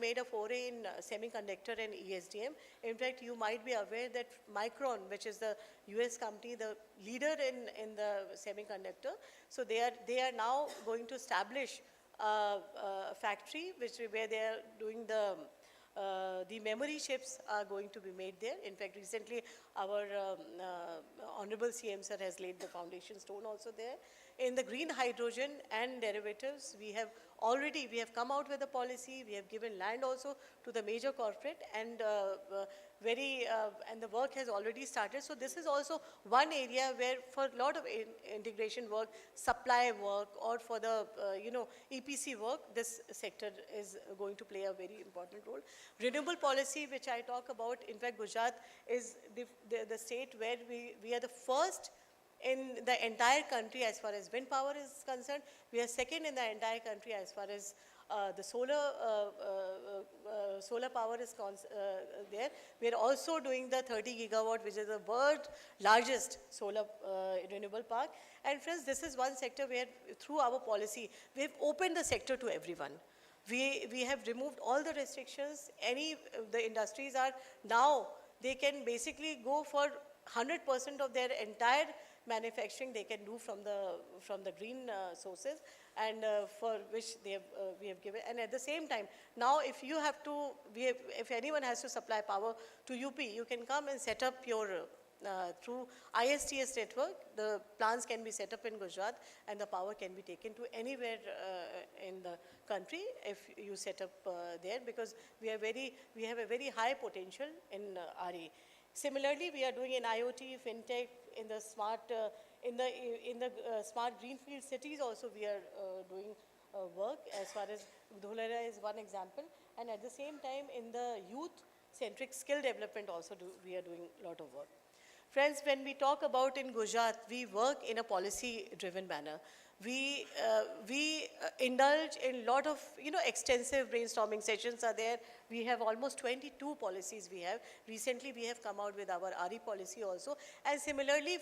made a foray in semiconductor and ESDM. In fact, you might be aware that Micron, which is the US company, the leader in the semiconductor, so they are now going to establish a factory where they are doing the memory chips are going to be made there. In fact, recently our Honorable CM sir has laid the foundation stone also there. In the green hydrogen and derivatives, we have come out with a policy. We have given land also to the major corporate, and and the work has already started. So this is also one area where for a lot of integration work, supply work, or for the EPC work, this sector is going to play a very important role. Renewable policy, which I talk about, in fact, Gujarat is the state where we are the first in the entire country as far as wind power is concerned. We are second in the entire country as far as the solar power is there. We are also doing the 30 gigawatt, which is the world's largest solar renewable park. And friends, this is one sector where through our policy, we have opened the sector to everyone. We have removed all the restrictions. The industries are now, they can basically go for 100% of their entire manufacturing they can do from the green sources, and for which we have given. And at the same time, now if anyone has to supply power to UP, you can come and set up your through ISTS network. The plants can be set up in Gujarat, and the power can be taken to anywhere in the country if you set up there, because we have a very high potential in RE. Similarly, we are doing in IoT, fintech, in the smart smart greenfield cities also we are doing work, as far as Dholera is one example. And at the same time, in the youth-centric skill development also we are doing a lot of work. Friends, when we talk about in Gujarat, we work in a policy-driven manner. We indulge in a lot of, extensive brainstorming sessions are there. We have almost 22 policies we have. Recently, we have come out with our RE policy also. And similarly,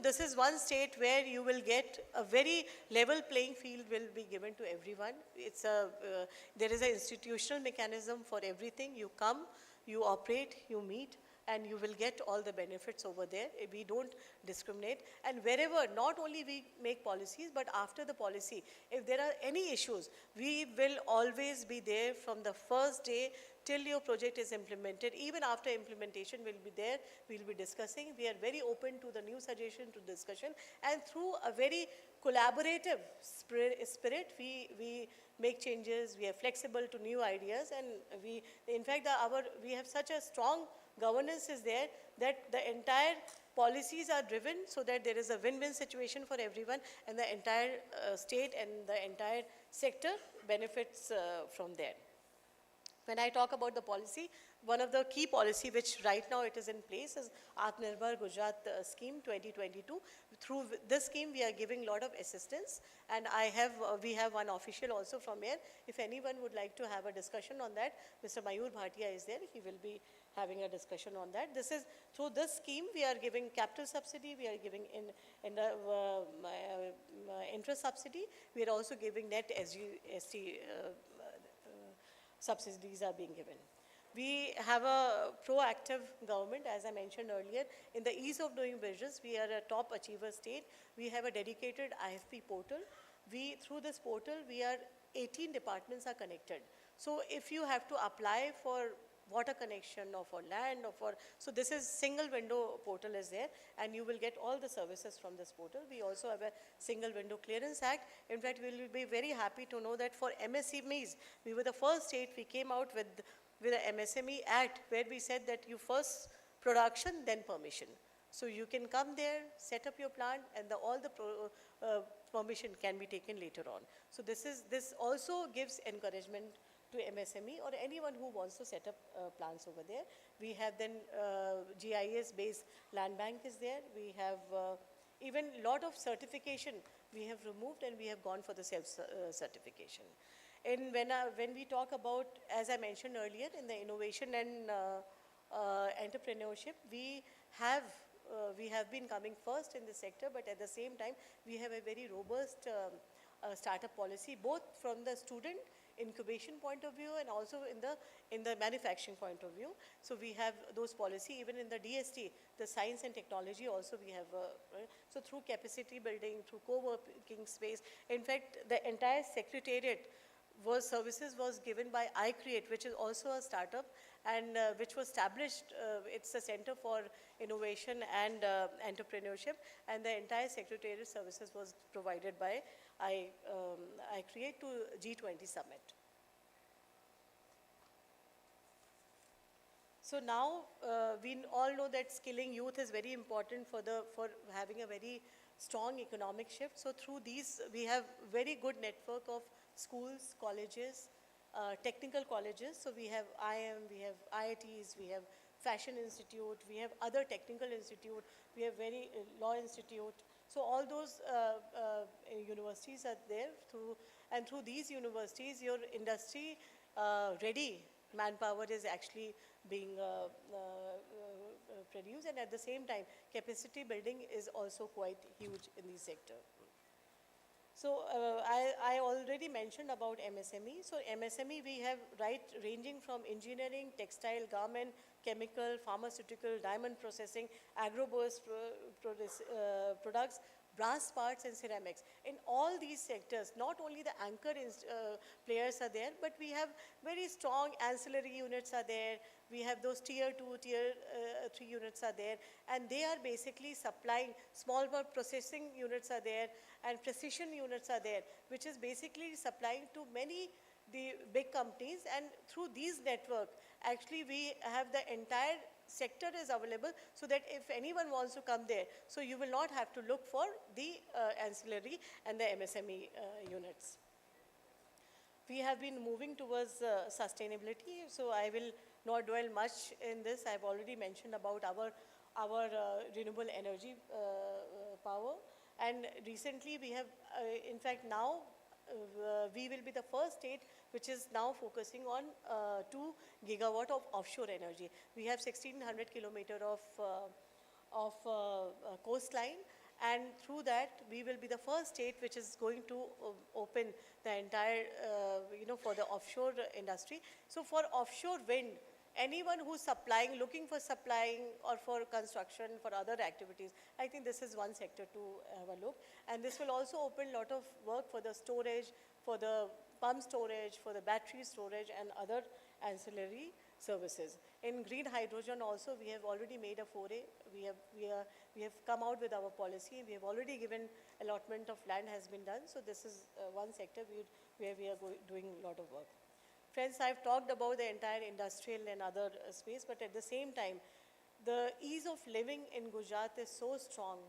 this is one state where you will get a very level playing field will be given to everyone. There is an institutional mechanism for everything. You come, you operate, you meet, and you will get all the benefits over there. We don't discriminate. And wherever, not only we make policies, but after the policy, if there are any issues, we will always be there from the first day till your project is implemented. Even after implementation, we'll be there, we'll be discussing. We are very open to the new suggestion, to discussion, and through a very collaborative spirit, we make changes, we are flexible to new ideas, and in fact, we have such a strong governance is there that the entire policies are driven so that there is a win-win situation for everyone, and the entire state and the entire sector benefits from there. When I talk about the policy, one of the key policy which right now it is in place is Atmanirbhar Gujarat scheme 2022. Through this scheme, we are giving a lot of assistance, and we have one official also from here. If anyone would like to have a discussion on that, Mr. Mayur Bhatia is there. He will be having a discussion on that. Through this scheme, we are giving capital subsidy, we are giving interest subsidy, we are also giving net ST subsidies are being given. We have a proactive government, as I mentioned earlier. In the ease of doing business, we are a top achiever state. We have a dedicated IFP portal. Through this portal, 18 departments are connected. So if you have to apply for water connection or for land so this is single window portal is there, and you will get all the services from this portal. We also have a single window clearance act. In fact, we will be very happy to know that for MSMEs, we were the first state we came out with an MSME act where we said that you first production, then permission. So you can come there, set up your plant, and all the permission can be taken later on. So this also gives encouragement to MSME or anyone who wants to set up plants over there. We have then GIS-based land bank is there. We have even a lot of certification we have removed, and we have gone for the self-certification. And when we talk about, as I mentioned earlier, in the innovation and entrepreneurship, we have been coming first in the sector, but at the same time, we have a very robust startup policy, both from the student incubation point of view and also in the manufacturing point of view. So we have those policy. Even in the DST, the science and technology also we have. So through capacity building, through co-working space, in fact, the entire secretariat services was given by iCreate, which is also a startup, and which was established. It's a center for innovation and entrepreneurship, and the entire secretariat services was provided by iCreate to G20 Summit. So now we all know that skilling youth is very important for having a very strong economic shift. So through these, we have very good network of schools, colleges, technical colleges. So we have IIM, we have IITs, we have Fashion Institute, we have other technical institute, we have law institute. So all those universities are there, and through these universities, your industry ready manpower is actually being produced, and at the same time, capacity building is also quite huge in the sector. So I already mentioned about MSME. So MSME, we have ranging from engineering, textile, garment, chemical, pharmaceutical, diamond processing, agro-based products, brass parts and ceramics. In all these sectors, not only the anchor players are there, but we have very strong ancillary units are there. We have those tier 2, tier 3 units are there, and they are basically supplying. Small bulk processing units are there, and precision units are there, which is basically supplying to many the big companies. And through these network, actually we have the entire sector is available, so that if anyone wants to come there, so you will not have to look for the ancillary and the MSME units. We have been moving towards sustainability, so I will not dwell much in this. I've already mentioned about our renewable energy power, and recently we have, in fact now, we will be the first state which is now focusing on 2 gigawatt of offshore energy. We have 1600 kilometer of coastline, and through that we will be the first state which is going to open the entire, for the offshore industry. So for offshore wind, anyone who's supplying, looking for supplying or for construction, for other activities, I think this is one sector to have a look. And this will also open a lot of work for the storage, for the pump storage, for the battery storage, and other ancillary services. In green hydrogen also, we have already made a foray. We have come out with our policy. We have already given allotment of land has been done. So this is one sector where we are doing a lot of work. Friends, I've talked about the entire industrial and other space, but at the same time, the ease of living in Gujarat is so strong.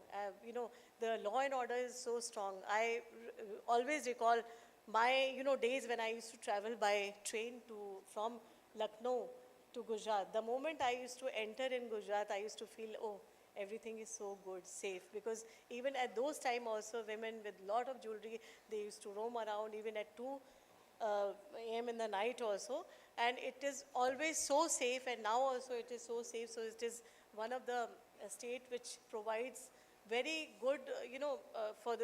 The law and order is so strong. I always recall my, days when I used to travel by train from Lucknow to Gujarat. The moment I used to enter in Gujarat, I used to feel, oh, everything is so good, safe. Because even at those time also, women with lot of jewelry, they used to roam around even at 2 a.m. in the night also, and it is always so safe, and now also it is so safe. So it is one of the state which provides very good, for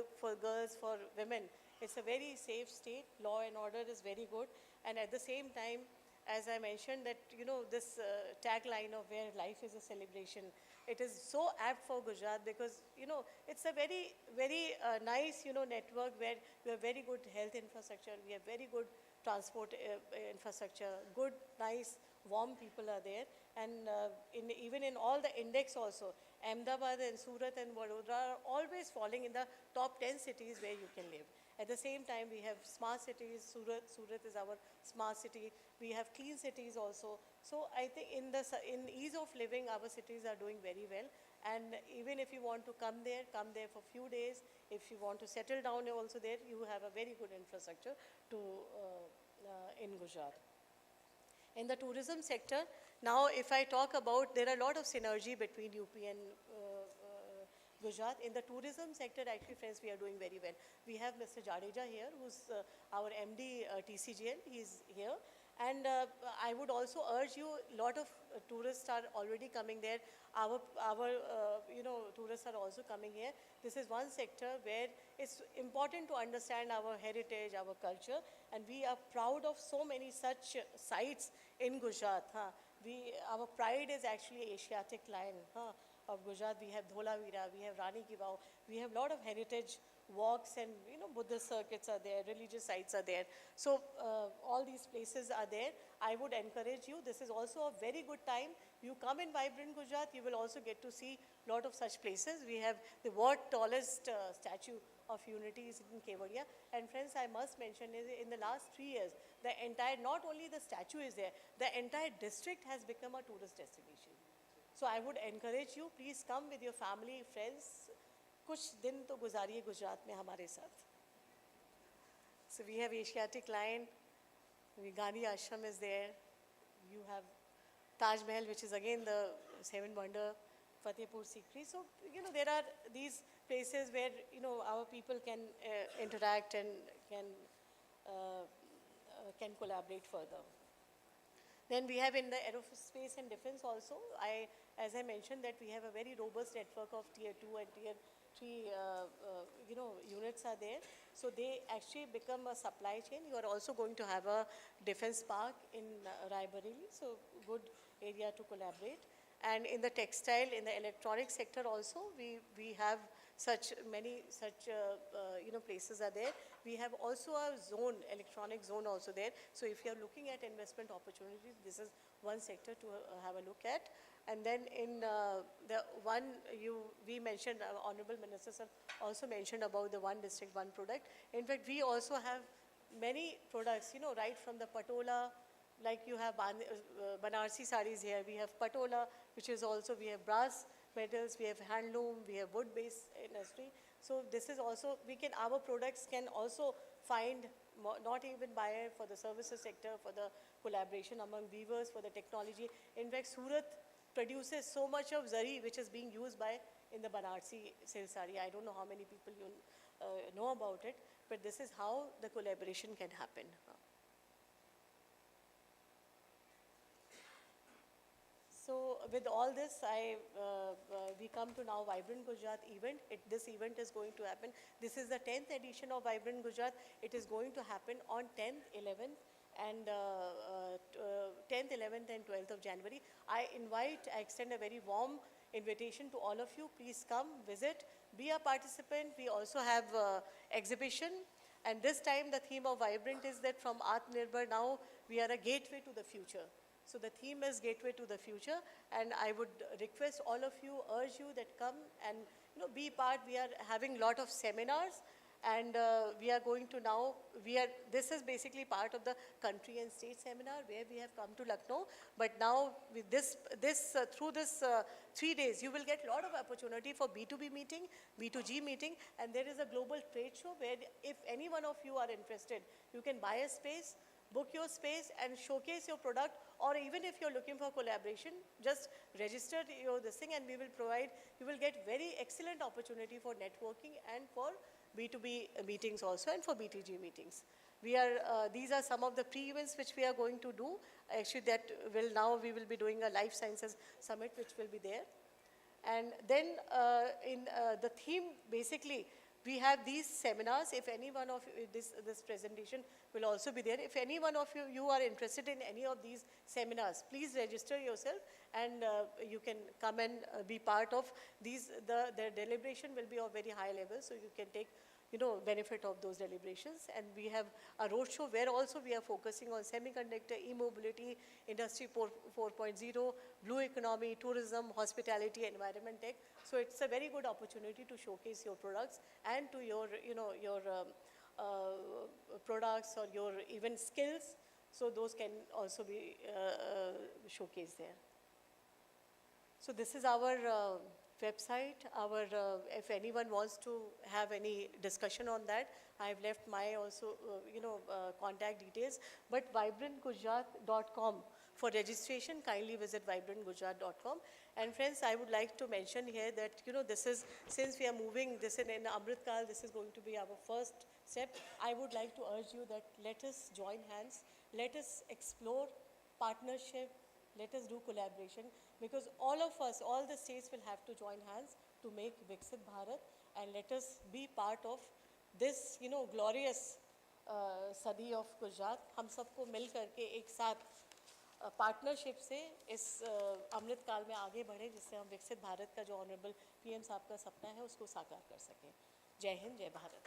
girls, for women. It's a very safe state. Law and order is very good, and at the same time, as I mentioned that, this tagline of where life is a celebration, it is so apt for Gujarat because, it's a very, very nice, network where we have very good health infrastructure, we have very good transport infrastructure, good, nice, warm people are there. And even in all the index also, Ahmedabad and Surat and Vadodara are always falling in the top 10 cities where you can live. At the same time, we have smart cities. Surat is our smart city. We have clean cities also. So I think in ease of living, our cities are doing very well. And even if you want to come there for few days. If you want to settle down also there, you have a very good infrastructure in Gujarat. In the tourism sector, now if I talk about, there are a lot of synergy between UP and Gujarat. In the tourism sector, actually, friends, we are doing very well. We have Mr. Jadeja here, who's our MD TCGL. He's here. And I would also urge you, a lot of tourists are already coming there. Our tourists are also coming here. This is one sector where it's important to understand our heritage, our culture, and we are proud of so many such sites in Gujarat. Our pride is actually Asiatic Lion of Gujarat. We have Dholavira, we have Rani Ki Vav, we have a lot of heritage walks, and Buddhist circuits are there, religious sites are there. So all these places are there. I would encourage you. This is also a very good time. You come in Vibrant Gujarat, you will also get to see a lot of such places. We have the world tallest statue of unity is in Kevadia. And friends, I must mention is in the last 3 years, the entire, not only the statue is there, the entire district has become a tourist destination. So I would encourage you, please come with your family, friends. कुछ दिन तो गुजारिए गुजरात में हमारे साथ. So we have Asiatic Lion, Gandhi Ashram is there. You have Taj Mahal, which is again the 7th wonder, Fatehpur Sikri. So there are these places where our people can interact and can collaborate further. Then we have in the aerospace and defense also. As I mentioned, that we have a very robust network of tier 2 and tier 3 units are there. So they actually become a supply chain. You are also going to have a defense park in Raebareli, so good area to collaborate. And in the textile, in the electronic sector also, we have many such places are there. We have also a zone, electronic zone also there. So if you are looking at investment opportunities, this is one sector to have a look at. And then in the one we mentioned, Honorable Minister Sir also mentioned about the one district, one product. In fact, we also have many products, right from the patola, like you have Banarsi sarees here, we have patola, which is also, we have brass metals, we have handloom, we have wood-based industry. So this is also, our products can also find not even buyer for the services sector, for the collaboration among weavers, for the technology. In fact, Surat produces so much of zari which is being used in the Banarsi silk saree. I don't know how many people you know about it, but this is how the collaboration can happen. So with all this, we come to now Vibrant Gujarat event. This event is going to happen. This is the 10th edition of Vibrant Gujarat. It is going to happen on 10th, 11th, and 10th, 11th, and 12th of January. I extend a very warm invitation to all of you. Please come, visit, be a participant. We also have exhibition. And this time the theme of Vibrant is that from Atmanirbhar now we are a gateway to the future. So the theme is Gateway to the Future, and I would request all of you, urge you that come and be part. We are having a lot of seminars, and we are going to now, this is basically part of the country and state seminar where we have come to Lucknow. But now with through this 3 days, you will get a lot of opportunity for B2B meeting, B2G meeting, and there is a global trade show where if any one of you are interested, you can buy a space, book your space and showcase your product, or even if you're looking for collaboration, just register this thing and we will provide, you will get very excellent opportunity for networking and for B2B meetings also and for B2G meetings. These are some of the pre-events which we are going to do. Actually we will be doing a Life Sciences Summit which will be there. And then in the theme, basically, we have these seminars. If any one of you, this presentation will also be there. If any one of you are interested in any of these seminars, please register yourself and you can come and be part of these. The deliberation will be of very high level, so you can take benefit of those deliberations. And we have a roadshow where also we are focusing on semiconductor, e-mobility, industry 4.0, blue economy, tourism, hospitality, environment tech. So it's a very good opportunity to showcase your products and to your products or your even skills. So those can also be showcased there. So this is our website. If anyone wants to have any discussion on that, I have left my also contact details. But vibrantgujarat.com for registration, kindly visit vibrantgujarat.com. And friends, I would like to mention here that this is, since we are moving this in Amrit Kal, this is going to be our first step. I would like to urge you that let us join hands, let us explore partnership, let us do collaboration, because all of us, all the states will have to join hands to make Viksit Bharat, and let us be part of this, glorious Sadi of Gujarat. हम सबको मिल करके एक साथ partnership से इस अमृत काल में आगे बढ़े, जिससे हम विकसित भारत का जो ऑनरेबल पीएम साहब का सपना है उसको साकार कर सकें. जय हिंद, जय Bharat.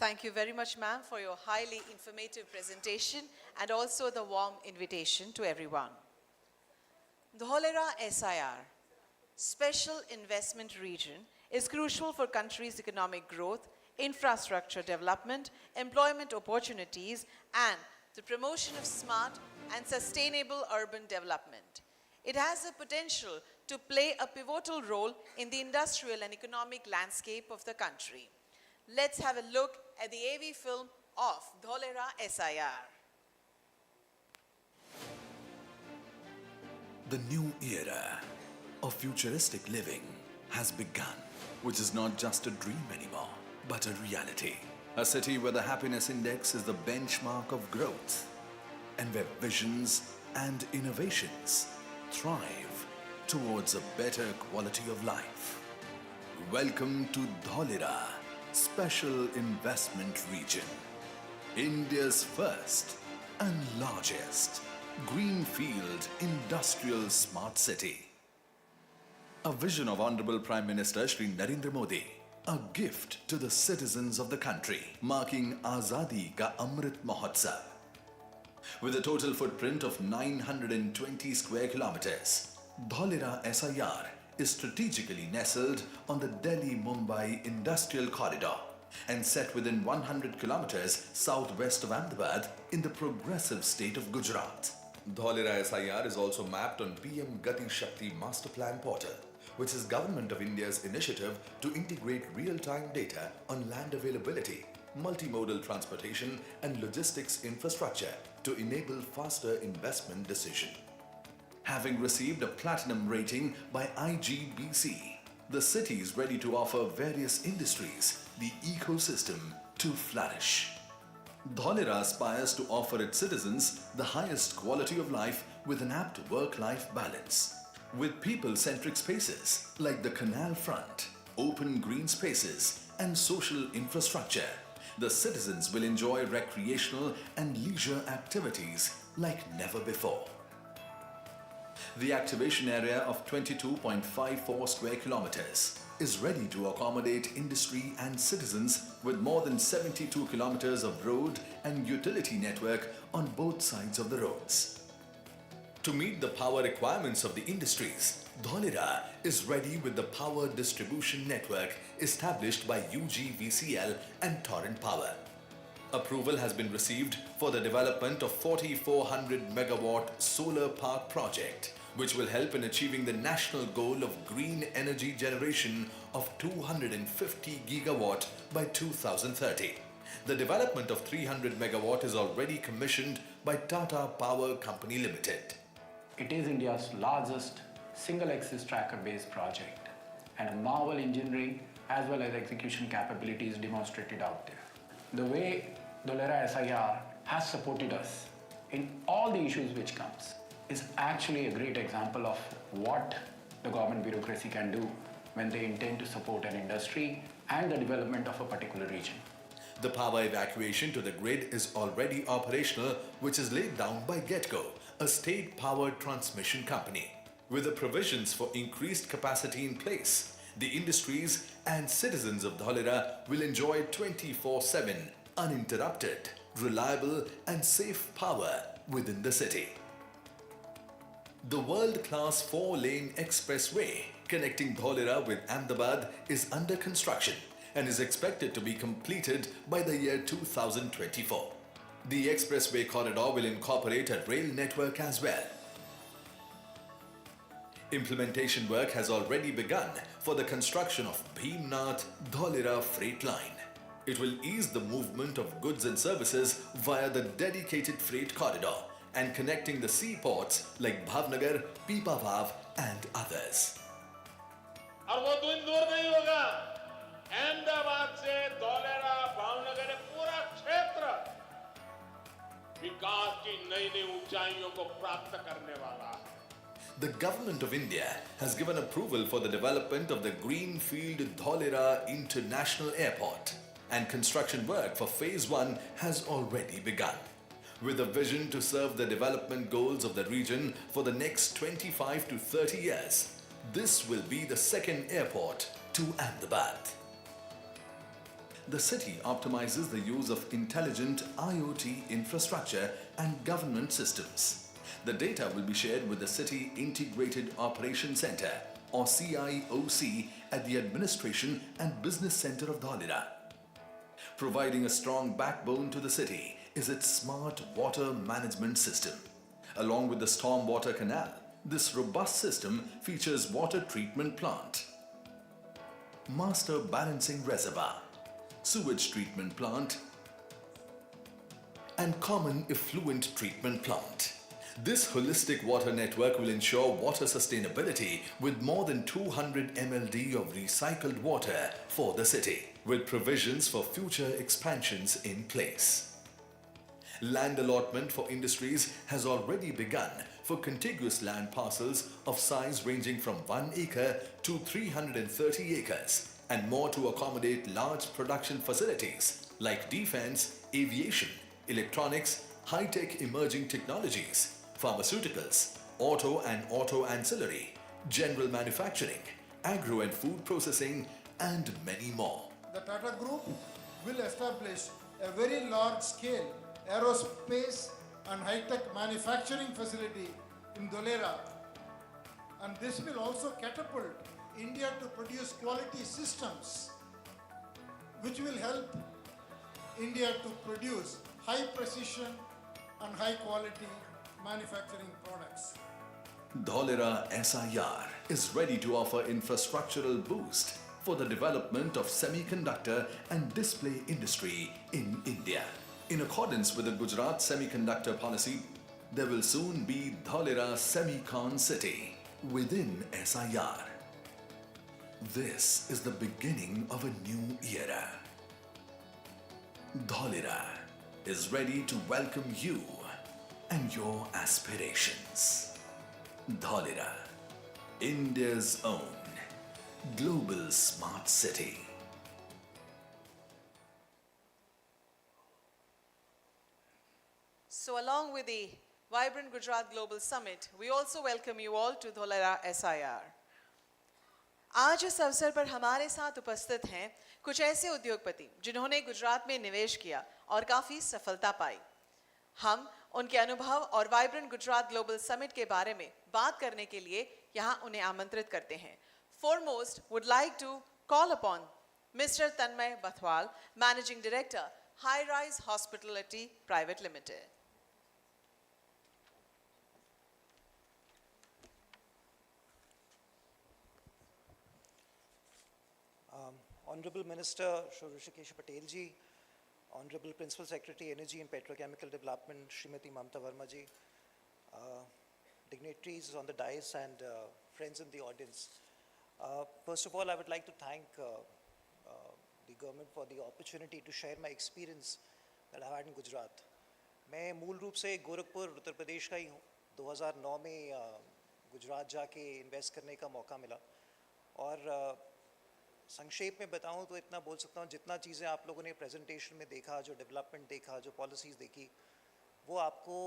Thank you very much, ma'am, for your highly informative presentation and also the warm invitation to everyone. Dholera SIR, Special Investment Region, is crucial for country's economic growth, infrastructure development, employment opportunities, and the promotion of smart and sustainable urban development. It has the potential to play a pivotal role in the industrial and economic landscape of the country. Let's have a look at the AV film of Dholera SIR. The new era of futuristic living has begun, which is not just a dream anymore, but a reality. A city where the happiness index is the benchmark of growth, and where visions and innovations thrive towards a better quality of life. Welcome to Dholera Special Investment Region, India's first and largest Greenfield Industrial Smart City. A vision of Honorable Prime Minister Shri Narendra Modi. A gift to the citizens of the country, marking Azadi Ka Amrit Mahotsav. With a total footprint of 920 square kilometers, Dholera SIR is strategically nestled on the Delhi-Mumbai Industrial Corridor and set within 100 kilometers southwest of Ahmedabad in the progressive state of Gujarat. Dholera SIR is also mapped on PM Gati Shakti Master Plan Portal, which is Government of India's initiative to integrate real-time data on land availability, multimodal transportation and logistics infrastructure to enable faster investment decision. Having received a platinum rating by IGBC, the city is ready to offer various industries the ecosystem to flourish. Dholera aspires to offer its citizens the highest quality of life with an apt work-life balance. With people-centric spaces like the canal front, open green spaces and social infrastructure, the citizens will enjoy recreational and leisure activities like never before. The activation area of 22.54 square kilometers is ready to accommodate industry and citizens with more than 72 kilometers of road and utility network on both sides of the roads. To meet the power requirements of the industries, Dholera is ready with the power distribution network established by UGVCL and Torrent Power. Approval has been received for the development of 4400 megawatt solar park project, which will help in achieving the national goal of green energy generation of 250 gigawatt by 2030. The development of 300 megawatt is already commissioned by Tata Power Company Limited. It is India's largest single-axis tracker-based project, and a marvel engineering as well as execution capabilities demonstrated out there. The way Dholera SIR has supported us in all the issues which comes is actually a great example of what the government bureaucracy can do when they intend to support an industry and the development of a particular region. The power evacuation to the grid is already operational, which is laid down by GetGo, a state-powered transmission company. With the provisions for increased capacity in place, the industries and citizens of Dholera will enjoy 24/7, uninterrupted, reliable and safe power within the city. The world-class 4-lane expressway connecting Dholera with Ahmedabad is under construction and is expected to be completed by the year 2024. The expressway corridor will incorporate a rail network as well. Implementation work has already begun for the construction of Bhimnath-Dholera freight line. It will ease the movement of goods and services via the dedicated freight corridor and connecting the seaports like Bhavnagar, Pipavav and others. और वो दिन दूर नहीं होगा अहमदाबाद से धौलेरा भावनगर पूरा क्षेत्र विकास की नई-नई ऊंचाइयों को प्राप्त करने वाला है. The Government of India has given approval for the development of the Greenfield Dholera International Airport, and construction work for Phase 1 has already begun. With a vision to serve the development goals of the region for the next 25 to 30 years, this will be the second airport to Ahmedabad. The city optimizes the use of intelligent IoT infrastructure and government systems. The data will be shared with the City Integrated Operation Center or CIOC at the Administration and Business Center of Dholera. Providing a strong backbone to the city is its smart water management system. Along with the stormwater canal, this robust system features water treatment plant, master balancing reservoir, sewage treatment plant, and common effluent treatment plant. This holistic water network will ensure water sustainability with more than 200 MLD of recycled water for the city, with provisions for future expansions in place. Land allotment for industries has already begun for contiguous land parcels of size ranging from 1 acre to 330 acres and more to accommodate large production facilities like defense, aviation, electronics, high-tech emerging technologies, pharmaceuticals, auto and auto ancillary, general manufacturing, agro and food processing, and many more. The Tata Group will establish a very large-scale aerospace and high-tech manufacturing facility in Dholera, and this will also catapult India to produce quality systems which will help India to produce high precision and high quality manufacturing products. Dholera SIR is ready to offer infrastructural boost for the development of semiconductor and display industry in India. In accordance with the Gujarat semiconductor policy, there will soon be Dholera Semicon City within SIR. This is the beginning of a new era. Dholera is ready to welcome you and your aspirations. Dholera, India's own global smart city. So along with the Vibrant Gujarat Global Summit, we also welcome you all to Dholera SIR. आज इस अवसर पर हमारे साथ उपस्थित हैं कुछ ऐसे उद्योगपति जिन्होंने गुजरात में निवेश किया और काफ़ी सफलता पाई। हम उनके अनुभव और वाइब्रेंट गुजरात ग्लोबल समिट के बारे में बात करने के लिए यहाँ उन्हें आमंत्रित करते हैं। Foremost, would like to call upon Mr. Tanmay Bathwal, Managing Director, High Rise Hospitality Private Limited. Honorable Minister Shri Rishikeshbhai Patel ji, Honorable Principal Secretary Energy and Petrochemical Development Srimati Mamta Verma ji, dignitaries on the dais and friends in the audience. First of all, I would like to thank the government for the opportunity to share my experience that I had in Gujarat. मैं मूल रूप से गोरखपुर उत्तर प्रदेश का ही हूँ। 2009 में गुजरात जाके invest करने का मौका मिला और संक्षेप में बताऊं तो इतना बोल सकता हूं जितना चीज़ें आप लोगों ने प्रेजेंटेशन में देखा, जो डेवलपमेंट देखा, जो पॉलिसीज़ देखी, वो आपको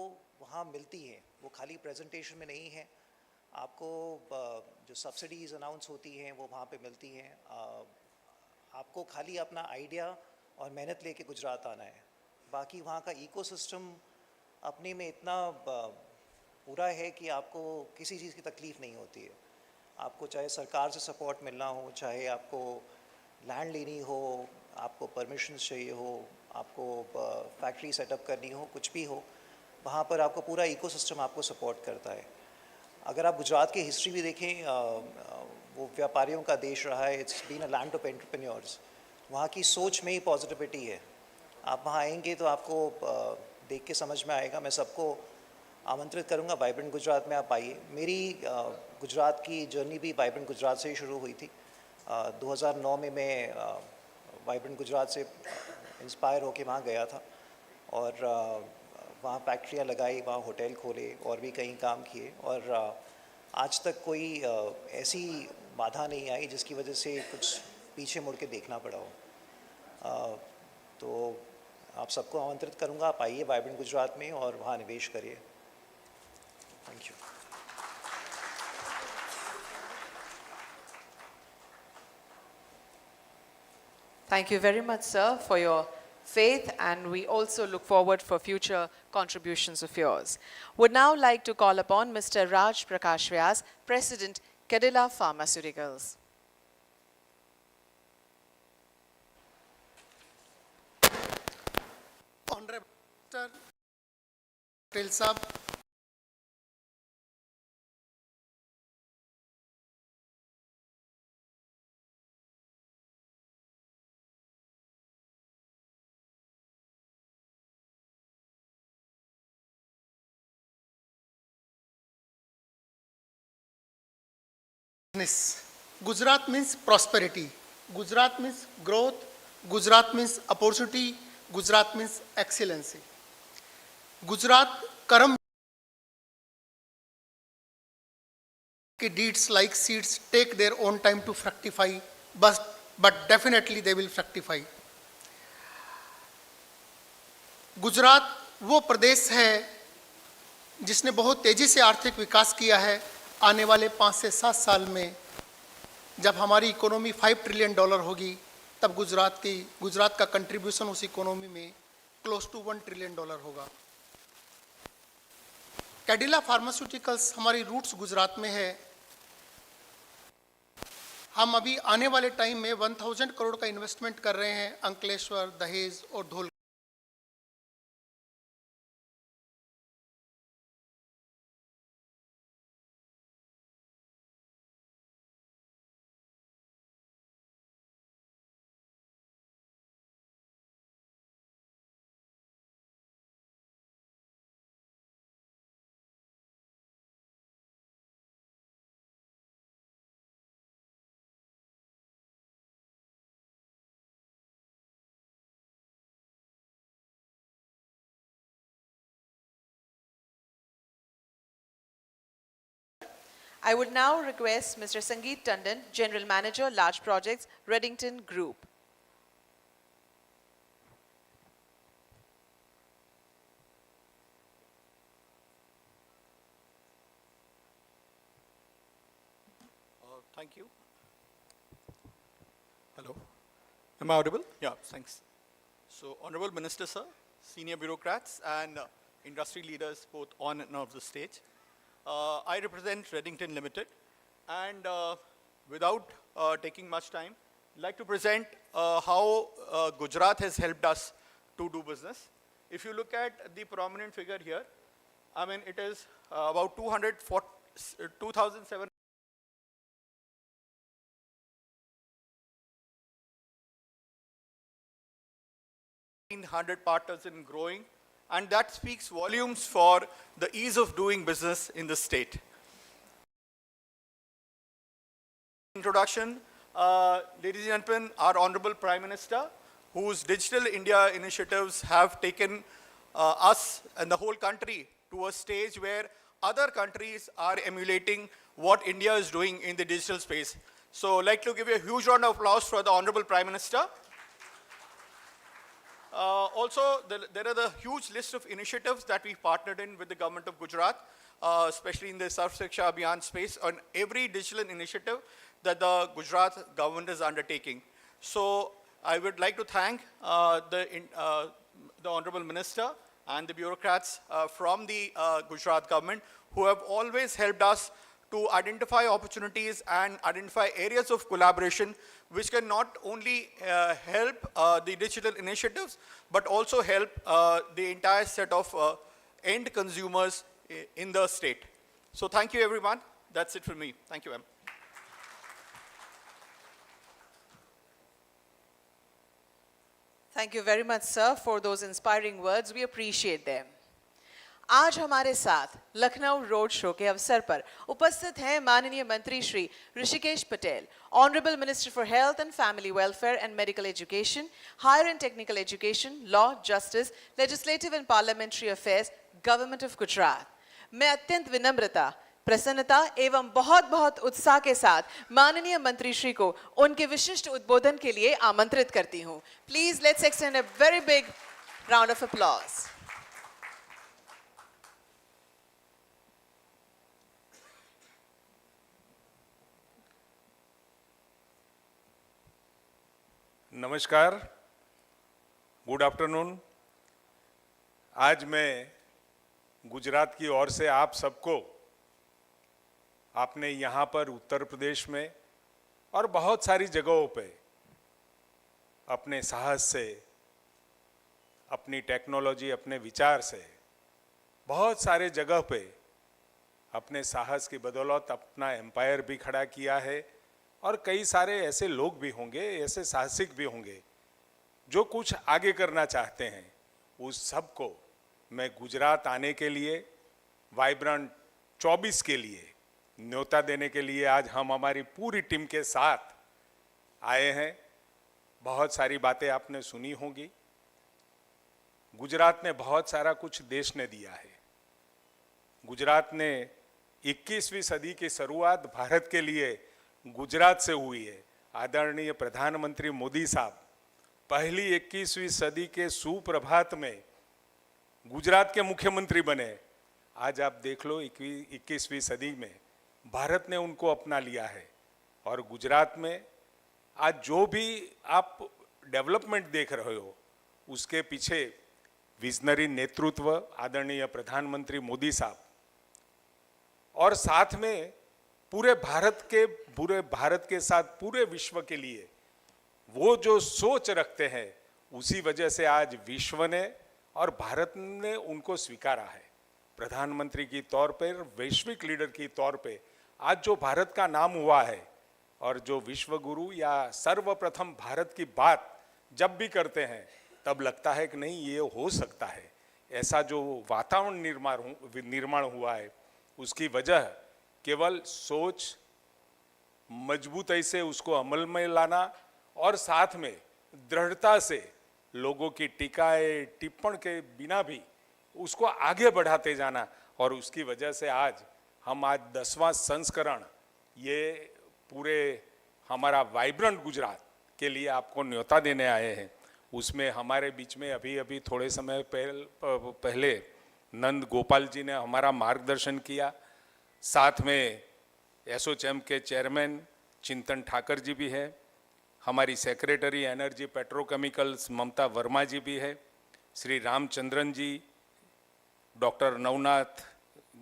वहाँ मिलती हैं। वो खाली प्रेजेंटेशन में नहीं है, आपको जो सब्सिडीज़ अनाउंस होती हैं वो वहाँ पे मिलती हैं। आपको खाली अपना आइडिया और मेहनत लेके गुजरात आना है। बाकी वहाँ का इकोसिस्टम अपने में इतना पूरा है कि आपको किसी चीज़ की तकलीफ़ नहीं होती है। आपको चाहे सरकार से सपोर्ट मिलना हो, चाहे आपको लैंड लेनी हो, आपको परमिशंस चाहिए हो, आपको फैक्ट्री सेटअप करनी हो, कुछ भी हो, वहाँ पर आपको पूरा इकोसिस्टम आपको सपोर्ट करता है। अगर आप गुजरात की हिस्ट्री भी देखें, वो व्यापारियों का देश रहा है। It's been a land of entrepreneurs. वहाँ की सोच में ही पॉजिटिविटी है। आप वहाँ आएंगे तो आपको देख के समझ में आएगा। मैं सबको आमंत्रित करूंगा, वाइब्रेंट गुजरात में आप आइए। मेरी गुजरात की जर्नी भी वाइब्रेंट गुजरात से ही शुरू हुई थी। 2009 में मैं वाइब्रेंट गुजरात से इंस्पायर होके वहाँ गया था और वहाँ फैक्ट्रियाँ लगाई, वहाँ होटल खोले और भी कई काम किए और आज तक कोई ऐसी बाधा नहीं आई जिसकी वजह से कुछ पीछे मुड़ के देखना पड़ा हो। तो आप सबको आमंत्रित करूंगा, आप आइए वाइब्रेंट गुजरात में और वहाँ निवेश करिए। Thank you. Thank you very much, sir, for your faith, and we also look forward for future contributions of yours. Would now like to call upon Mr. Raj Prakash Vyas, President, Cadila Pharmaceuticals. Honorable Mr. Patel Sahab, Gujarat means prosperity, Gujarat means growth, Gujarat means opportunity, Gujarat means excellency. Gujarat कर्म के deeds like seeds take their own time to fructify, but definitely they will fructify. Gujarat वो प्रदेश है जिसने बहुत तेज़ी से आर्थिक विकास किया है। आने वाले 5 से 7 साल में जब हमारी इकोनॉमी $5 ट्रिलियन होगी, तब गुजरात का कंट्रीब्यूशन उस इकोनॉमी में क्लोज टू $1 ट्रिलियन होगा। कैडिला फार्मास्यूटिकल्स हमारी रूट्स गुजरात में है। हम अभी आने वाले टाइम में 1000 करोड़ का इन्वेस्टमेंट कर रहे हैं अंकलेश्वर, दहेज और धौल। I would now request Mr. Sangeet Tandon, General Manager, Large Projects, Reddington Group. Thank you. Hello. Am I audible? Yeah, thanks. So, Honorable Minister, sir, senior bureaucrats and industry leaders both on and off the stage. I represent Reddington Limited, and without taking much time, I'd like to present how Gujarat has helped us to do business. If you look at the prominent figure here, I mean, it is about 2,700 partners and growing, and that speaks volumes for the ease of doing business in the state. Introduction, ladies and gentlemen, our Honorable Prime Minister, whose Digital India initiatives have taken us and the whole country to a stage where other countries are emulating what India is doing in the digital space. So I'd like to give you a huge round of applause for the Honorable Prime Minister. Also, there are the huge list of initiatives that we partnered in with the government of Gujarat, especially in the Sarv Shiksha Abhiyan space, on every digital initiative that the Gujarat government is undertaking. So I would like to thank the Honorable Minister and the bureaucrats from the Gujarat government who have always helped us to identify opportunities and identify areas of collaboration which can not only help the digital initiatives, but also help the entire set of end consumers in the state. So thank you, everyone. That's it for me. Thank you, ma'am. Thank you very much, sir, for those inspiring words. We appreciate them. आज हमारे साथ Lucknow road show के अवसर पर उपस्थित हैं माननीय मंत्री Shri Rishikesh Patel, honourable minister for health and family welfare and medical education, higher and technical education, law, justice, legislative and parliamentary affairs, government of Gujarat. मैं अत्यंत विनम्रता, प्रसन्नता एवं बहुत बहुत उत्साह के साथ माननीय मंत्री श्री को उनके विशिष्ट उद्बोधन के लिए आमंत्रित करती हूँ। Please let's extend a very big round of applause. नमस्कार, गुड आफ्टरनून। आज मैं गुजरात की ओर से आप सबको, आपने यहाँ पर उत्तर प्रदेश में और बहुत सारी जगहों पे अपने साहस से, अपनी टेक्नोलॉजी, अपने विचार से बहुत सारे जगह पे अपने साहस की बदौलत अपना एम्पायर भी खड़ा किया है। और कई सारे ऐसे लोग भी होंगे, ऐसे साहसिक भी होंगे जो कुछ आगे करना चाहते हैं। उस सबको मैं गुजरात आने के लिए, वाइब्रेंट 24 के लिए न्योता देने के लिए आज हम हमारी पूरी टीम के साथ आए हैं। बहुत सारी बातें आपने सुनी होंगी। गुजरात ने बहुत सारा कुछ देश ने दिया है। गुजरात ने 21वीं सदी की शुरुआत भारत के लिए गुजरात से हुई है। आदरणीय प्रधानमंत्री मोदी साहब पहली 21वीं सदी के सुप्रभात में गुजरात के मुख्यमंत्री बने आज आप देख लो 21वीं सदी में भारत ने उनको अपना लिया है। और गुजरात में आज जो भी आप डेवलपमेंट देख रहे हो उसके पीछे विजनरी नेतृत्व आदरणीय प्रधानमंत्री मोदी साहब और साथ में पूरे भारत के साथ पूरे विश्व के लिए वो जो सोच रखते हैं, उसी वजह से आज विश्व ने और भारत ने उनको स्वीकारा है प्रधानमंत्री की तौर पर, वैश्विक लीडर की तौर पे। आज जो भारत का नाम हुआ है और जो विश्व गुरु या सर्वप्रथम भारत की बात जब भी करते हैं तब लगता है कि नहीं ये हो सकता है। ऐसा जो वातावरण निर्माण हुआ है उसकी वजह केवल सोच, मजबूती से उसको अमल में लाना और साथ में दृढ़ता से लोगों की टिकाए टिप्पण के बिना भी उसको आगे बढ़ाते जाना। और उसकी वजह से आज 10वां संस्करण ये पूरे हमारा वाइब्रेंट गुजरात के लिए आपको न्योता देने आए हैं। उसमें हमारे बीच में अभी थोड़े समय पहले नंद गोपाल जी ने हमारा मार्गदर्शन किया। साथ में एसोचैम के चेयरमैन चिंतन ठाकर जी भी है, हमारी सेक्रेटरी एनर्जी पेट्रोकेमिकल्स ममता वर्मा जी भी है, श्री रामचंद्रन जी, डॉक्टर नवनाथ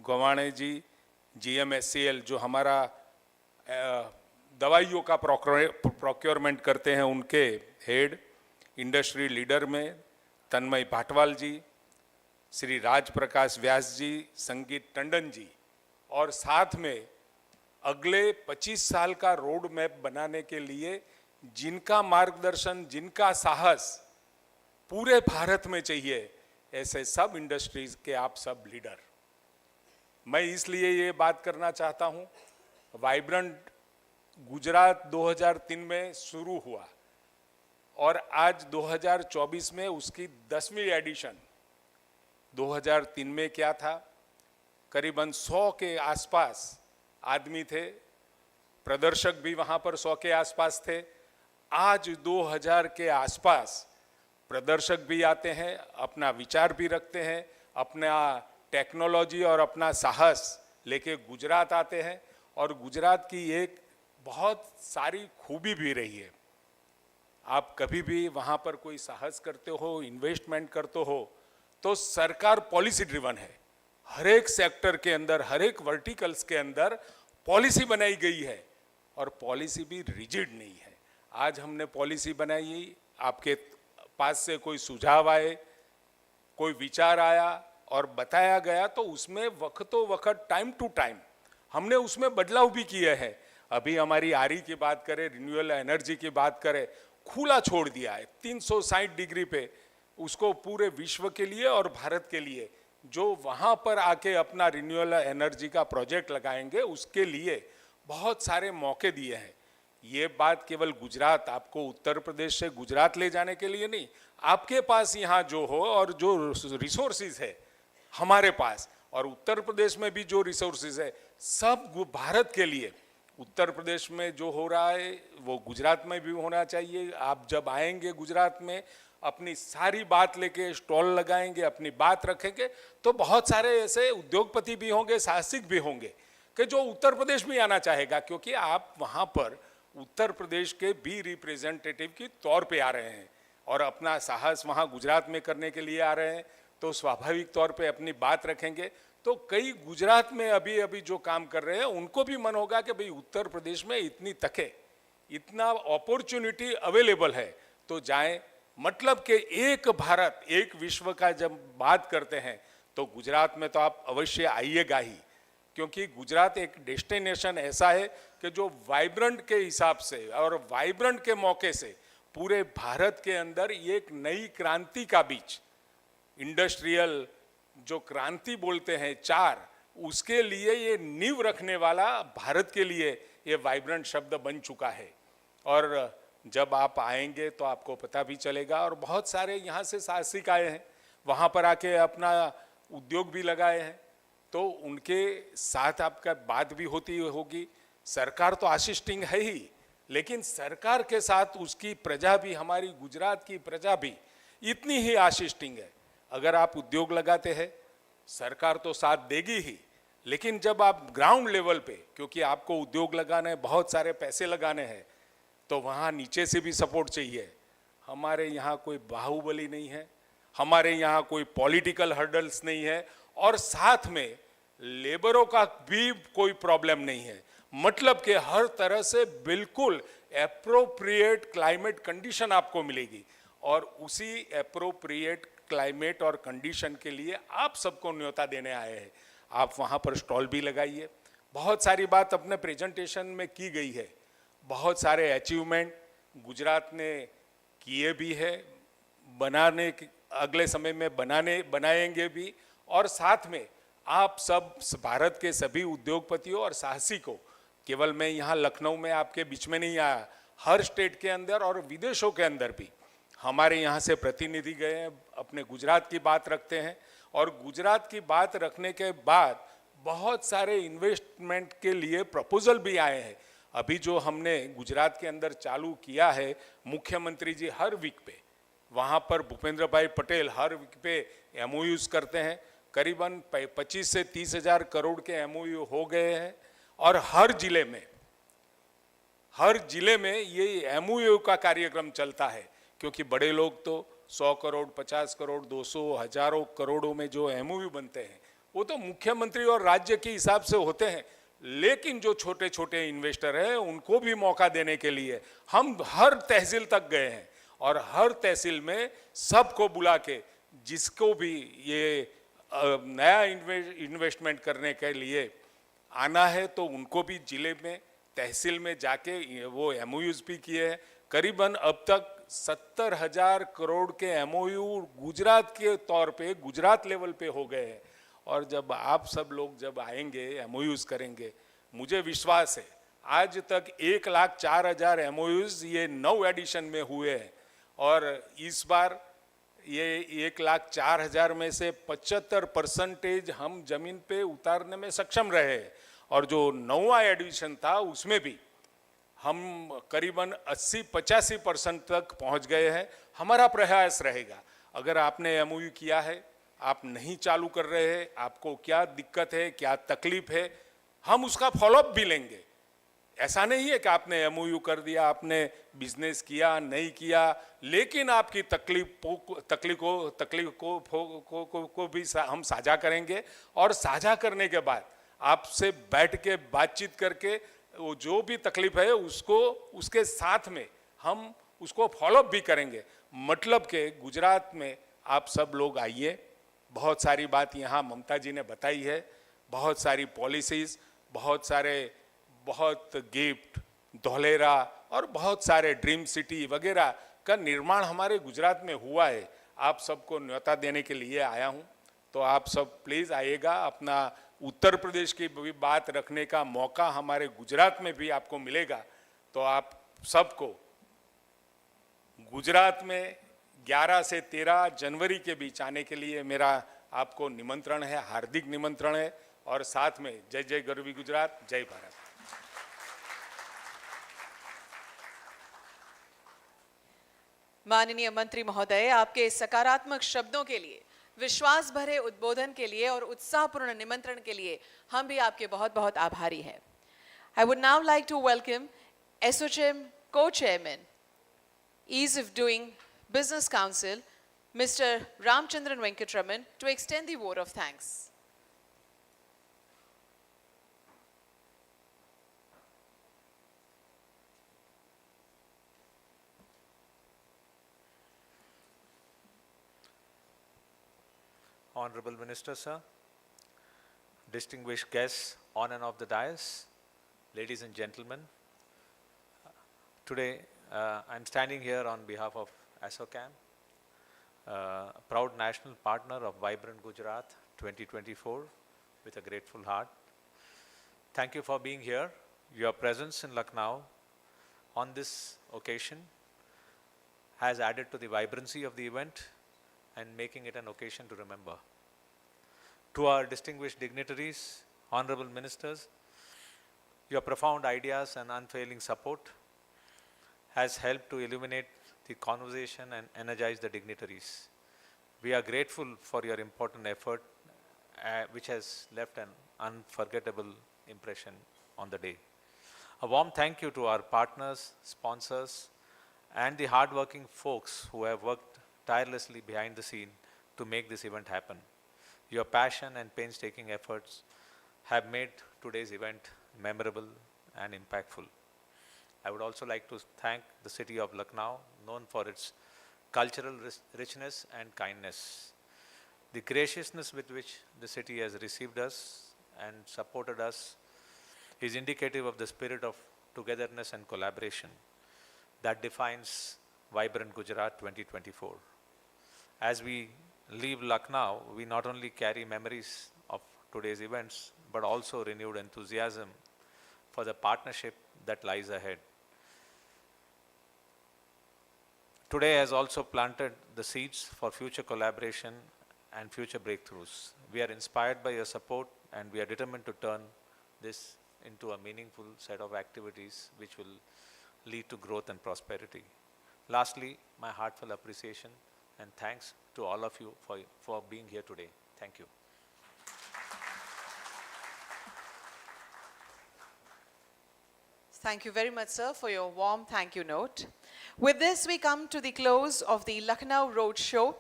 गवाणे जी, GMSCL जो हमारा दवाइयों का प्रोक्योरमेंट करते हैं उनके हेड, इंडस्ट्री लीडर में तन्मय भाटवाल जी, श्री राज प्रकाश व्यास जी, संगीत टंडन जी, और साथ में अगले 25 साल का रोड मैप बनाने के लिए जिनका मार्गदर्शन, जिनका साहस पूरे भारत में चाहिए, ऐसे सब इंडस्ट्रीज के आप सब लीडर। मैं इसलिए ये बात करना चाहता हूँ, वाइब्रेंट गुजरात 2003 में शुरू हुआ और आज 2024 में उसकी 10वीं एडिशन। 2003 में क्या था, करीबन 100 के आसपास आदमी थे, प्रदर्शक भी वहां पर 100 के आसपास थे। आज 2000 के आसपास प्रदर्शक भी आते हैं, अपना विचार भी रखते हैं, अपना टेक्नोलॉजी और अपना साहस लेके गुजरात आते हैं। और गुजरात की एक बहुत सारी खूबी भी रही है, आप कभी भी वहां पर कोई साहस करते हो, इन्वेस्टमेंट करते हो, तो सरकार पॉलिसी ड्रिवन है। हर एक सेक्टर के अंदर, हर एक वर्टिकल्स के अंदर पॉलिसी बनाई गई है और पॉलिसी भी रिजिड नहीं है। आज हमने पॉलिसी बनाई, आपके पास से कोई सुझाव आए, कोई विचार आया और बताया गया, तो उसमें वक्तों वक्त टाइम टू टाइम हमने उसमें बदलाव भी किए हैं। अभी हमारी आरी की बात करें, रिन्यूएबल एनर्जी की बात करें, खुला छोड़ दिया है 360 डिग्री पे उसको पूरे विश्व के लिए और भारत के लिए। जो वहां पर आके अपना रिन्यूएबल एनर्जी का प्रोजेक्ट लगाएंगे उसके लिए बहुत सारे मौके दिए हैं। ये बात केवल गुजरात, आपको उत्तर प्रदेश से गुजरात ले जाने के लिए नहीं, आपके पास यहाँ जो हो और जो रिसोर्सेज है हमारे पास, और उत्तर प्रदेश में भी जो रिसोर्सेज है सब भारत के लिए। उत्तर प्रदेश में जो हो रहा है वो गुजरात में भी होना चाहिए। आप जब आएंगे गुजरात में, अपनी सारी बात लेके स्टॉल लगाएंगे, अपनी बात रखेंगे, तो बहुत सारे ऐसे उद्योगपति भी होंगे, साहसिक भी होंगे कि जो उत्तर प्रदेश में आना चाहेगा, क्योंकि आप वहाँ पर उत्तर प्रदेश के भी रिप्रेजेंटेटिव के तौर पे आ रहे हैं और अपना साहस वहाँ गुजरात में करने के लिए आ रहे हैं, तो स्वाभाविक तौर पे अपनी बात रखेंगे। तो कई गुजरात में अभी जो काम कर रहे हैं उनको भी मन होगा कि भाई उत्तर प्रदेश में इतनी तके, इतना अपॉर्चुनिटी अवेलेबल है, तो जाएं। मतलब कि एक भारत एक विश्व का जब बात करते हैं तो गुजरात में तो आप अवश्य आइएगा ही, क्योंकि गुजरात एक डेस्टिनेशन ऐसा है कि जो वाइब्रेंट के हिसाब से और वाइब्रेंट के मौके से पूरे भारत के अंदर एक नई क्रांति का बीज, इंडस्ट्रियल जो क्रांति बोलते हैं 4, उसके लिए ये नींव रखने वाला भारत के लिए ये वाइब्रेंट शब्द बन चुका है। और जब आप आएंगे तो आपको पता भी चलेगा। और बहुत सारे यहाँ से साहसिक आए हैं, वहाँ पर आके अपना उद्योग भी लगाए हैं, तो उनके साथ आपका बात भी होती होगी। सरकार तो असिस्टिंग है ही, लेकिन सरकार के साथ उसकी प्रजा भी, हमारी गुजरात की प्रजा भी इतनी ही असिस्टिंग है। अगर आप उद्योग लगाते हैं सरकार तो साथ देगी ही, लेकिन जब आप ग्राउंड लेवल पे, क्योंकि आपको उद्योग लगाने हैं, बहुत सारे पैसे लगाने हैं, तो वहाँ नीचे से भी सपोर्ट चाहिए। हमारे यहाँ कोई बाहुबली नहीं है, हमारे यहाँ कोई पॉलिटिकल हर्डल्स नहीं है, और साथ में लेबरों का भी कोई प्रॉब्लम नहीं है। मतलब कि हर तरह से बिल्कुल एप्रोप्रिएट क्लाइमेट कंडीशन आपको मिलेगी, और उसी एप्रोप्रिएट क्लाइमेट और कंडीशन के लिए आप सबको न्योता देने आए हैं। आप वहाँ पर स्टॉल भी लगाइए। बहुत सारी बात अपने प्रेजेंटेशन में की गई है, बहुत सारे अचीवमेंट गुजरात ने किए भी है, बनाने अगले समय में बनाएंगे भी, और साथ में आप सब भारत के सभी उद्योगपतियों और साहसिकों, केवल मैं यहाँ लखनऊ में आपके बीच में नहीं आया, हर स्टेट के अंदर और विदेशों के अंदर भी हमारे यहाँ से प्रतिनिधि गए हैं, अपने गुजरात की बात रखते हैं, और गुजरात की बात रखने के बाद बहुत सारे इन्वेस्टमेंट के लिए प्रपोजल भी आए हैं। अभी जो हमने गुजरात के अंदर चालू किया है, मुख्यमंत्री जी हर वीक पे वहाँ पर भूपेंद्र भाई पटेल हर वीक पे एमओयूज करते हैं। करीबन 25 से 30 हजार करोड़ के एमओयू हो गए हैं, और हर जिले में ये एमओयू का कार्यक्रम चलता है, क्योंकि बड़े लोग तो 100 करोड़ 50 करोड़ 200 हजारों करोड़ों में जो एमओयू बनते हैं वो तो मुख्यमंत्री और राज्य के हिसाब से होते हैं, लेकिन जो छोटे छोटे इन्वेस्टर हैं उनको भी मौका देने के लिए हम हर तहसील तक गए हैं, और हर तहसील में सबको बुला के जिसको भी ये नया इन्वेस्टमेंट करने के लिए आना है तो उनको भी जिले में तहसील में जाके वो एमओयूज भी किए हैं। करीबन अब तक 70,000 करोड़ के एमओयू गुजरात के तौर पे गुजरात लेवल पे हो गए हैं, और जब आप सब लोग जब आएंगे एमओयूज करेंगे, मुझे विश्वास है आज तक 1,04,000 एमओयूज ये 9 एडिशन में हुए हैं, और इस बार ये 1,04,000 में से 75% हम जमीन पे उतारने में सक्षम रहे हैं, और जो 9वां एडिशन था उसमें भी हम करीबन 80-85% तक पहुंच गए हैं। हमारा प्रयास रहेगा, अगर आपने एमओयू किया है, आप नहीं चालू कर रहे हैं, आपको क्या दिक्कत है, क्या तकलीफ है, हम उसका फॉलोअप भी लेंगे। ऐसा नहीं है कि आपने एमओयू कर दिया, आपने बिजनेस किया नहीं किया, लेकिन आपकी तकलीफ को भी हम साझा करेंगे, और साझा करने के बाद आपसे बैठ के बातचीत करके वो जो भी तकलीफ है उसको उसके साथ में हम उसको फॉलोअप भी करेंगे। मतलब कि गुजरात में आप सब लोग आइए, बहुत सारी बात यहाँ ममता जी ने बताई है, बहुत सारी पॉलिसीज, बहुत गिफ्ट, धोलेरा और बहुत सारे ड्रीम सिटी वगैरह का निर्माण हमारे गुजरात में हुआ है। आप सबको न्योता देने के लिए आया हूँ, तो आप सब प्लीज़ आइएगा। अपना उत्तर प्रदेश की भी बात रखने का मौका हमारे गुजरात में भी आपको मिलेगा, तो आप सबको गुजरात में 11 से 13 जनवरी के बीच आने के लिए मेरा आपको निमंत्रण है, हार्दिक निमंत्रण है, और साथ में जय जय गरवी गुजरात, जय भारत। माननीय मंत्री महोदय, आपके सकारात्मक शब्दों के लिए, विश्वास भरे उद्बोधन के लिए और उत्साहपूर्ण निमंत्रण के लिए हम भी आपके बहुत बहुत आभारी हैं। I would now like to welcome SOCHM Co-Chairman, Ease of Doing Business Council, Mr. Ramchandran Venkatraman, to extend the vote of thanks. Honorable Minister, sir, distinguished guests on and off the dais, ladies and gentlemen, today I'm standing here on behalf of ASSOCHAM, a proud national partner of Vibrant Gujarat 2024, with a grateful heart. Thank you for being here. Your presence in Lucknow on this occasion has added to the vibrancy of the event and making it an occasion to remember. To our distinguished dignitaries, honorable ministers, your profound ideas and unfailing support has helped to illuminate the conversation and energize the dignitaries. We are grateful for your important effort which has left an unforgettable impression on the day. A warm thank you to our partners, sponsors, and the hardworking folks who have worked tirelessly behind the scene to make this event happen. Your passion and painstaking efforts have made today's event memorable and impactful. I would also like to thank the city of Lucknow, known for its cultural richness and kindness. The graciousness with which the city has received us and supported us is indicative of the spirit of togetherness and collaboration that defines Vibrant Gujarat 2024. As we leave Lucknow, we not only carry memories of today's events, but also renewed enthusiasm for the partnership that lies ahead. Today has also planted the seeds for future collaboration and future breakthroughs. We are inspired by your support, and we are determined to turn this into a meaningful set of activities which will lead to growth and prosperity. Lastly, my heartfelt appreciation and thanks to all of you for being here today. Thank you. Thank you very much, sir, for your warm thank you note. With this, we come to the close of the Lucknow Roadshow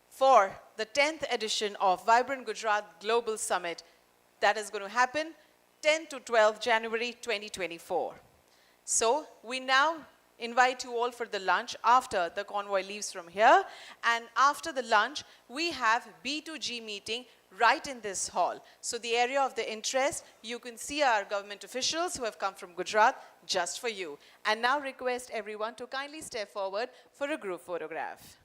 for the 10th edition of Vibrant Gujarat Global Summit that is going to happen 10 to 12 January 2024. So we now invite you all for the lunch after the convoy leaves from here. And after the lunch, we have B2G meeting right in this hall. So the area of the interest, you can see our government officials who have come from Gujarat just for you. And now request everyone to kindly step forward for a group photograph.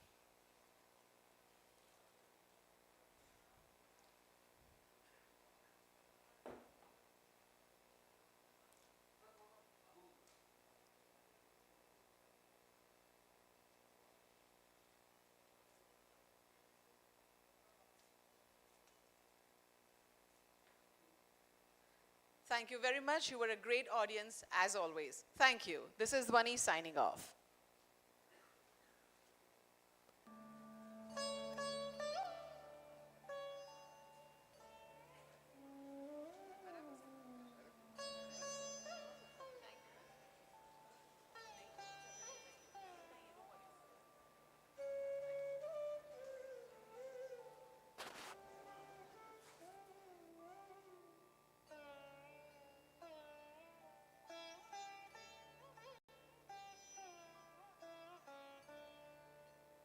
Thank you very much. You were a great audience as always. Thank you. This is Dhwani signing off.